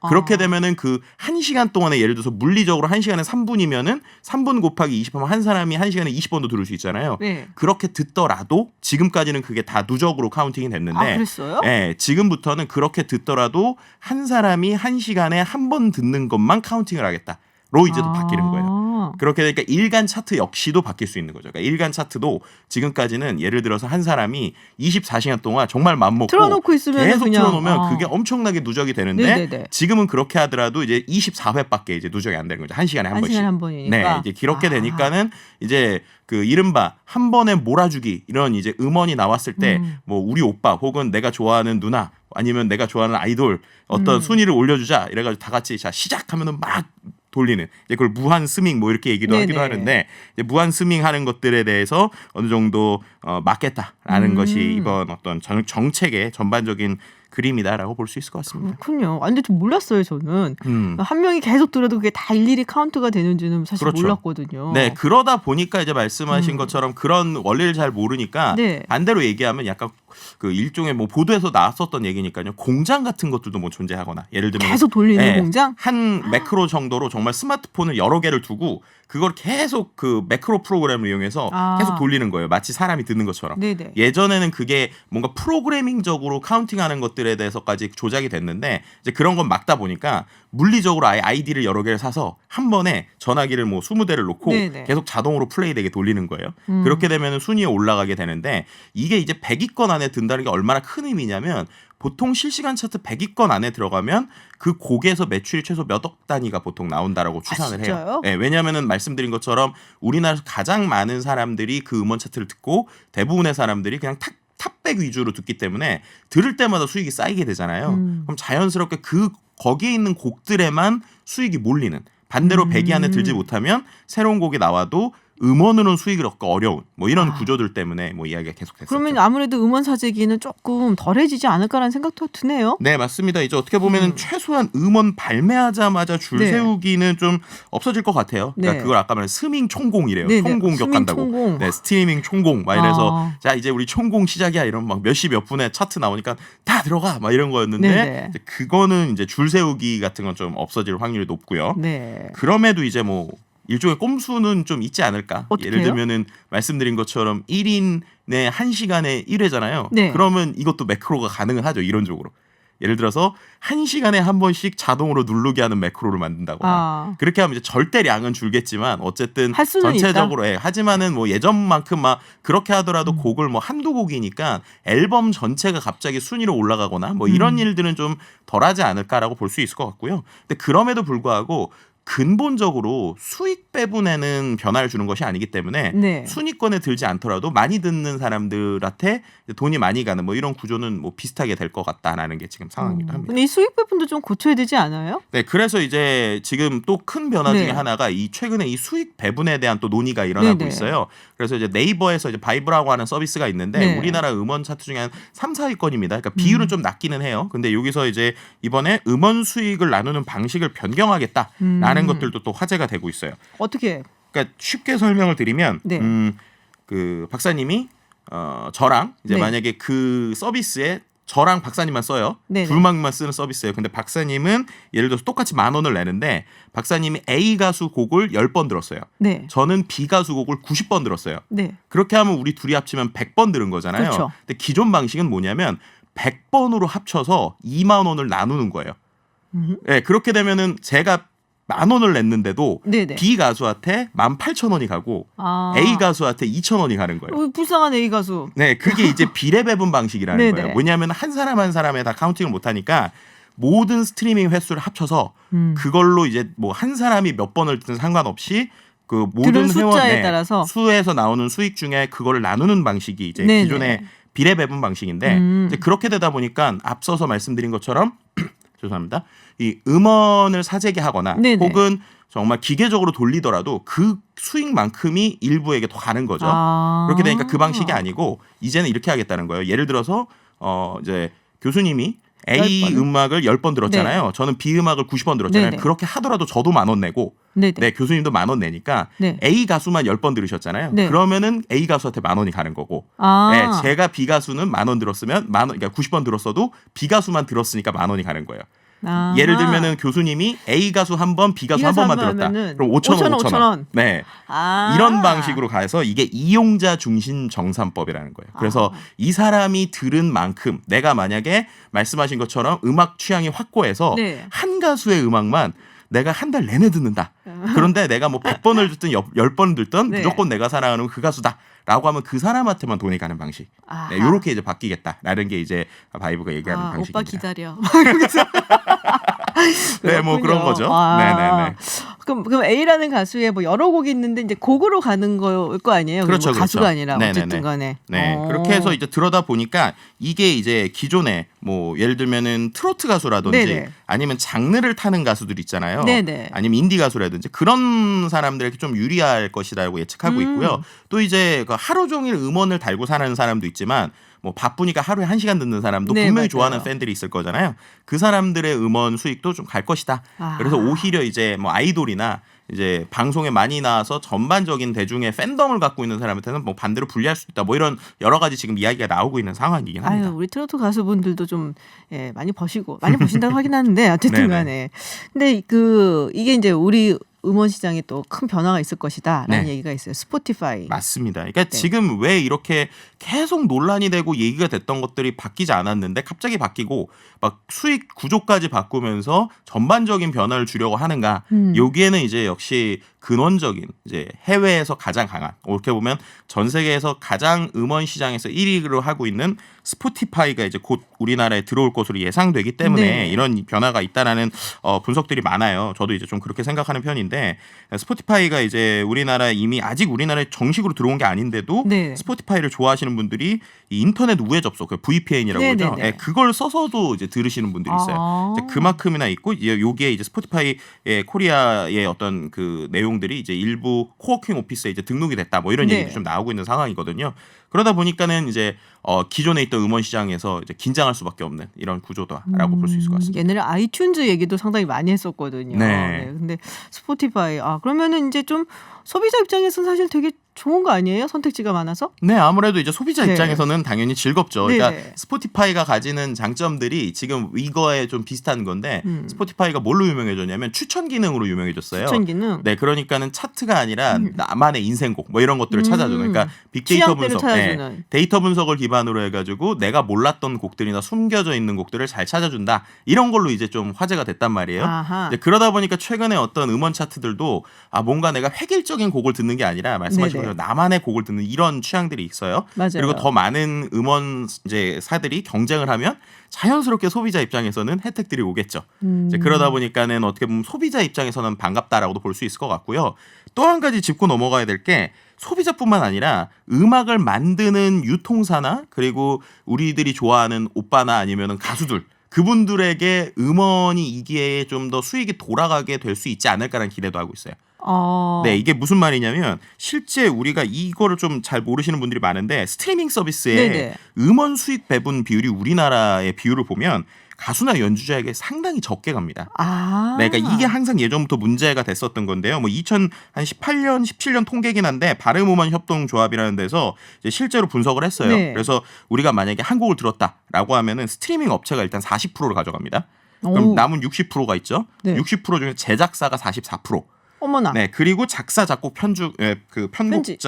그렇게 되면은 그 1시간 동안에 예를 들어서 물리적으로 1시간에 3분이면은 3분 곱하기 20하면 한 사람이 1시간에 20번도 들을 수 있잖아요. 네. 그렇게 듣더라도 지금까지는 그게 다 누적으로 카운팅이 됐는데 아, 그랬어요? 예, 지금부터는 그렇게 듣더라도 한 사람이 1시간에 한 번 듣는 것만 카운팅을 하겠다로 이제 또 바뀌는 거예요. 그렇게 되니까 일간 차트 역시도 바뀔 수 있는 거죠. 그러니까 일간 차트도 지금까지는 예를 들어서 한 사람이 24시간 동안 정말 맘먹고 틀어놓고 있으면 계속 그냥, 틀어놓으면 그게 엄청나게 누적이 되는데 네네네. 지금은 그렇게 하더라도 이제 24회밖에 이제 누적이 안 되는 거죠. 한 시간에 한 번씩. 시간에 한 번이니까. 네, 이제 그렇게 되니까는 이제 그 이른바 한 번에 몰아주기 이런 이제 음원이 나왔을 때 뭐 우리 오빠 혹은 내가 좋아하는 누나 아니면 내가 좋아하는 아이돌 어떤 순위를 올려주자 이래가지고 다 같이 자 시작하면은 막 돌리는 이제 그걸 무한 스밍 뭐 이렇게 얘기도 하기도 하는데 이제 무한 스밍 하는 것들에 대해서 어느 정도 막겠다라는 것이 이번 어떤 정책의 전반적인 그림이다라고 볼 수 있을 것 같습니다. 그렇군요. 아, 근데 좀 몰랐어요, 저는. 한 명이 계속 들어도 그게 다 일일이 카운트가 되는지는 사실 그렇죠. 몰랐거든요. 네, 그러다 보니까 이제 말씀하신 것처럼 그런 원리를 잘 모르니까 네. 반대로 얘기하면 약간 그 일종의 뭐 보도에서 나왔었던 얘기니까요. 공장 같은 것들도 뭐 존재하거나 예를 들면 계속 돌리는 공장? 한 매크로 정도로 정말 스마트폰을 여러 개를 두고 그걸 계속 그 매크로 프로그램을 이용해서 계속 돌리는 거예요. 마치 사람이 듣는 것처럼. 네네. 예전에는 그게 뭔가 프로그래밍적으로 카운팅하는 것들에 대해서까지 조작이 됐는데 이제 그런 건 막다 보니까 물리적으로 아예 아이디를 여러 개를 사서 한 번에 전화기를 뭐 20대를 놓고 네네. 계속 자동으로 플레이되게 돌리는 거예요. 그렇게 되면 순위에 올라가게 되는데 이게 이제 100위권 안에 든다는 게 얼마나 큰 의미냐면 보통 실시간 차트 100위권 안에 들어가면 그 곡에서 매출이 최소 몇 억 단위가 보통 나온다라고 추산을 진짜요? 해요. 네, 왜냐하면은 말씀드린 것처럼 우리나라에서 가장 많은 사람들이 그 음원 차트를 듣고 대부분의 사람들이 그냥 탑백 위주로 듣기 때문에 들을 때마다 수익이 쌓이게 되잖아요. 그럼 자연스럽게 거기에 있는 곡들에만 수익이 몰리는, 반대로 100위 안에 들지 못하면 새로운 곡이 나와도 음원으로는 수익을 얻기 어려운 뭐 이런 구조들 때문에 뭐 이야기가 계속됐었죠. 그러면 아무래도 음원 사재기는 조금 덜해지지 않을까라는 생각도 드네요. 네, 맞습니다. 이제 어떻게 보면은 최소한 음원 발매하자마자 줄 네. 세우기는 좀 없어질 것 같아요. 그러니까 네. 그걸 아까 말한 스밍 총공이래요. 네네. 총공격한다고. 스밍 총공. 네, 스트리밍 총공. 막 이래서 자 이제 우리 총공 시작이야 이런 막 몇 시 몇 분에 차트 나오니까 다 들어가 막 이런 거였는데 네네. 이제 그거는 이제 줄 세우기 같은 건 좀 없어질 확률이 높고요. 네. 그럼에도 이제 뭐 일종의 꼼수는 좀 있지 않을까. 어떡해요? 예를 들면은 말씀드린 것처럼 1인의 1시간에 1회잖아요. 네. 그러면 이것도 매크로가 가능은 하죠. 이론적으로. 예를 들어서 1시간에 한 번씩 자동으로 누르게 하는 매크로를 만든다거나 그렇게 하면 이제 절대량은 줄겠지만 어쨌든 할 수는 전체적으로 하지만은 뭐 예전만큼 막 그렇게 하더라도 곡을 뭐 한두 곡이니까 앨범 전체가 갑자기 순위로 올라가거나 뭐 이런 일들은 좀 덜하지 않을까라고 볼 수 있을 것 같고요. 근데 그럼에도 불구하고 근본적으로 수익 배분에는 변화를 주는 것이 아니기 때문에 네. 순위권에 들지 않더라도 많이 듣는 사람들한테 돈이 많이 가는 뭐 이런 구조는 뭐 비슷하게 될 것 같다라는 게 지금 상황이기도 합니다. 근데 이 수익 배분도 좀 고쳐야 되지 않아요? 네, 그래서 이제 지금 또 큰 변화 중에 네. 하나가 이 최근에 이 수익 배분에 대한 또 논의가 일어나고 네네. 있어요. 그래서 이제 네이버에서 이제 바이브라고 하는 서비스가 있는데 네. 우리나라 음원 차트 중에 한 3, 4위권입니다. 그러니까 비율은 좀 낮기는 해요. 근데 여기서 이제 이번에 음원 수익을 나누는 방식을 변경하겠다라는 것들도 또 화제가 되고 있어요. 어떻게? 그러니까 쉽게 설명을 드리면 네. 그 박사님이 저랑 이제 네. 만약에 그 서비스에 저랑 박사님만 써요. 네네. 둘만 쓰는 서비스예요. 근데 박사님은 예를 들어서 똑같이 10,000원을 내는데 박사님이 A 가수 곡을 10번 들었어요. 네. 저는 B 가수 곡을 90번 들었어요. 네. 그렇게 하면 우리 둘이 합치면 100번 들은 거잖아요. 그렇죠. 근데 기존 방식은 뭐냐면 100번으로 합쳐서 20,000원을 나누는 거예요. 네, 그렇게 되면은 제가 10,000원을 냈는데도 네네. B 가수한테 18,000원이 가고 아. A 가수한테 2,000원이 가는 거예요. 불쌍한 A 가수. 네, 그게 이제 비례 배분 방식이라는 네네. 거예요. 왜냐하면 한 사람 한 사람에 다 카운팅을 못 하니까 모든 스트리밍 횟수를 합쳐서 그걸로 이제 뭐 한 사람이 몇 번을 듣든 상관없이 그 모든 들은 숫자에 회원의 따라서. 수에서 나오는 수익 중에 그거를 나누는 방식이 이제 네네. 기존의 비례 배분 방식인데 이제 그렇게 되다 보니까 앞서서 말씀드린 것처럼 죄송합니다. 이 음원을 사재기 하거나 네네. 혹은 정말 기계적으로 돌리더라도 그 수익만큼이 일부에게 더 가는 거죠. 아. 그렇게 되니까 그 방식이 아니고 이제는 이렇게 하겠다는 거예요. 예를 들어서 이제 교수님이 A 10번을? 음악을 10번 들었잖아요. 저는 B 음악을 90번 들었잖아요. 네네. 그렇게 하더라도 저도 10,000원 내고 네네. 네, 교수님도 10,000원 내니까 네. A 가수만 10번 들으셨잖아요. 네. 그러면은 A 가수한테 10,000원이 가는 거고 아. 네, 제가 B 가수는 10,000원 들었으면 10,000원, 그러니까 90번 들었어도 B 가수만 들었으니까 10,000원이 가는 거예요. 아하. 예를 들면은 교수님이 A 가수 한 번, B 가수 한 번만 들었다. 그럼 5,000원, 5,000원. 네. 아. 이런 방식으로 가서 이게 이용자 중심 정산법이라는 거예요. 그래서 이 사람이 들은 만큼 내가 만약에 말씀하신 것처럼 음악 취향이 확고해서 네. 한 가수의 음악만 내가 한 달 내내 듣는다. 그런데 내가 뭐 100번을 듣든 10번을 듣든 네. 무조건 내가 사랑하는 그 가수다. 라고 하면 그 사람한테만 돈이 가는 방식. 아하. 네, 요렇게 이제 바뀌겠다라는 게 이제 바이브가 얘기하는 방식입니다. 오빠 기다려. 이러면서. 네, 뭐 그런 그렇군요. 거죠. 아. 네네네. 그럼 A라는 가수에 뭐 여러 곡이 있는데 이제 곡으로 가는 거일 거 아니에요? 그렇죠, 뭐 가수가 그렇죠. 아니라 네네네. 어쨌든 간에. 네, 그렇게 해서 이제 들어다 보니까 이게 이제 기존에 뭐 예를 들면은 트로트 가수라든지 네네. 아니면 장르를 타는 가수들 있잖아요. 네네. 아니면 인디 가수라든지 그런 사람들에게 좀 유리할 것이라고 예측하고 있고요. 또 이제 그 하루 종일 음원을 달고 사는 사람도 있지만 뭐 바쁘니까 하루에 1시간 듣는 사람도 네, 분명히 맞아요. 좋아하는 팬들이 있을 거잖아요. 그 사람들의 음원 수익도 좀 갈 것이다. 아. 그래서 오히려 이제 뭐 아이돌이나 이제 방송에 많이 나와서 전반적인 대중의 팬덤을 갖고 있는 사람한테는 뭐 반대로 불리할 수 있다. 뭐 이런 여러 가지 지금 이야기가 나오고 있는 상황이긴 합니다. 아유, 우리 트로트 가수분들도 좀 많이 버신다고 하긴 하는데 어쨌든 간에. 근데 이게 이제 우리 음원 시장에 또 큰 변화가 있을 것이다라는 네. 얘기가 있어요. 스포티파이. 맞습니다. 그러니까 네. 지금 왜 이렇게 계속 논란이 되고 얘기가 됐던 것들이 바뀌지 않았는데 갑자기 바뀌고 막 수익 구조까지 바꾸면서 전반적인 변화를 주려고 하는가? 여기에는 이제 역시 근원적인 이제 해외에서 가장 강한 이렇게 보면 전 세계에서 가장 음원 시장에서 1위로 하고 있는 스포티파이가 이제 곧 우리나라에 들어올 것으로 예상되기 때문에 네. 이런 변화가 있다라는 분석들이 많아요. 저도 이제 좀 그렇게 생각하는 편인데 스포티파이가 이제 우리나라에 이미 아직 우리나라에 정식으로 들어온 게 아닌데도 네. 스포티파이를 좋아하시는 분들이 이 인터넷 우회 접속, 그 VPN이라고 네, 그러죠. 네, 네. 예, 그걸 써서도 이제 들으시는 분들이 있어요. 아. 이제 그만큼이나 있고 이제 여기에 이제 스포티파이의 코리아의 어떤 그 내용들이 이제 일부 코워킹 오피스에 이제 등록이 됐다. 뭐 이런 네. 얘기도 좀 나오고 있는 상황이거든요. 그러다 보니까는 이제 기존에 있던 음원 시장에서 이제 긴장할 수밖에 없는 이런 구조다라고 볼 수 있을 것 같습니다. 옛날에 아이튠즈 얘기도 상당히 많이 했었거든요. 네. 근데 스포티파이 그러면은 이제 좀 소비자 입장에서는 사실 되게 좋은 거 아니에요? 선택지가 많아서? 네, 아무래도 이제 소비자 네. 입장에서는 당연히 즐겁죠. 네. 그러니까 스포티파이가 가지는 장점들이 지금 이거에 좀 비슷한 건데 스포티파이가 뭘로 유명해졌냐면 추천 기능으로 유명해졌어요. 추천 기능. 네, 그러니까는 차트가 아니라 나만의 인생곡 뭐 이런 것들을 찾아주는. 그러니까 빅데이터 취향대로 분석, 찾아주는. 데이터 분석을 기반으로 해가지고 내가 몰랐던 곡들이나 숨겨져 있는 곡들을 잘 찾아준다. 이런 걸로 이제 좀 화제가 됐단 말이에요. 아하. 이제 그러다 보니까 최근에 어떤 음원 차트들도 뭔가 내가 획일적인 곡을 듣는 게 아니라 말씀하신 네네. 것처럼 나만의 곡을 듣는 이런 취향들이 있어요. 맞아요. 그리고 더 많은 음원 이제 사들이 경쟁을 하면 자연스럽게 소비자 입장에서는 혜택들이 오겠죠. 이제 그러다 보니까는 어떻게 보면 소비자 입장에서는 반갑다라고도 볼 수 있을 것 같고요. 또 한 가지 짚고 넘어가야 될 게 소비자뿐만 아니라 음악을 만드는 유통사나 그리고 우리들이 좋아하는 오빠나 아니면은 가수들 그분들에게 음원이 이 기회에 좀 더 수익이 돌아가게 될 수 있지 않을까라는 기대도 하고 있어요. 네, 이게 무슨 말이냐면 실제 우리가 이거를 좀 잘 모르시는 분들이 많은데 스트리밍 서비스의 네네. 음원 수익 배분 비율이 우리나라의 비율을 보면 가수나 연주자에게 상당히 적게 갑니다. 네, 그러니까 이게 항상 예전부터 문제가 됐었던 건데요. 뭐 2018년, 17년 통계긴 한데 발음음원 협동조합이라는 데서 이제 실제로 분석을 했어요. 네. 그래서 우리가 만약에 한 곡을 들었다라고 하면은 스트리밍 업체가 일단 40%를 가져갑니다. 오. 그럼 남은 60%가 있죠. 네. 60% 중에 제작사가 44%. 어머나. 네, 그리고 작사, 작곡, 편곡자가 편집,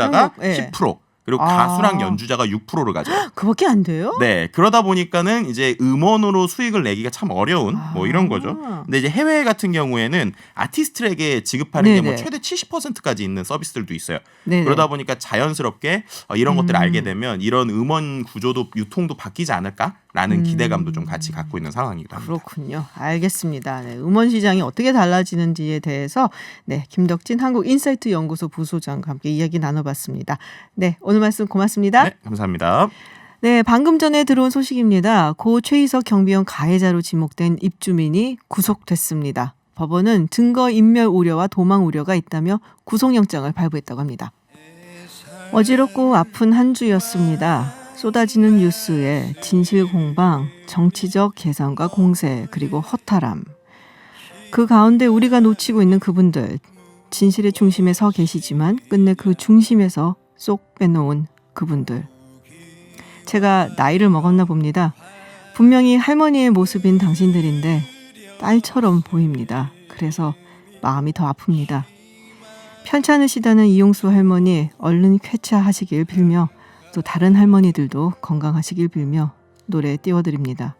예. 10%. 그리고 아. 가수랑 연주자가 6%를 가져요. 그밖에 안 돼요? 네, 그러다 보니까는 이제 음원으로 수익을 내기가 참 어려운 뭐 이런 거죠. 근데 이제 해외 같은 경우에는 아티스트에게 지급하는 게 뭐 네네. 최대 70%까지 있는 서비스들도 있어요. 네네. 그러다 보니까 자연스럽게 이런 것들을 알게 되면 이런 음원 구조도 유통도 바뀌지 않을까라는 기대감도 좀 같이 갖고 있는 상황이기도 합니다. 그렇군요. 알겠습니다. 네, 음원 시장이 어떻게 달라지는지에 대해서 네, 김덕진 한국인사이트 연구소 부소장과 함께 이야기 나눠봤습니다. 네, 오늘 말씀 고맙습니다. 네, 감사합니다. 네, 방금 전에 들어온 소식입니다. 고 최희석 경비원 가해자로 지목된 입주민이 구속됐습니다. 법원은 증거인멸 우려와 도망 우려가 있다며 구속영장을 발부했다고 합니다. 어지럽고 아픈 한 주였습니다. 쏟아지는 뉴스에 진실 공방, 정치적 계산과 공세, 그리고 허탈함. 그 가운데 우리가 놓치고 있는 그분들, 진실의 중심에 서 계시지만 끝내 그 중심에서 쏙 빼놓은 그분들. 제가 나이를 먹었나 봅니다. 분명히 할머니의 모습인 당신들인데 딸처럼 보입니다. 그래서 마음이 더 아픕니다. 편찮으시다는 이용수 할머니 얼른 쾌차하시길 빌며 또 다른 할머니들도 건강하시길 빌며 노래 띄워드립니다.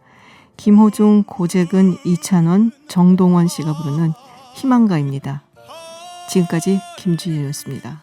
김호중, 고재근, 이찬원, 정동원 씨가 부르는 희망가입니다. 지금까지 김주희였습니다.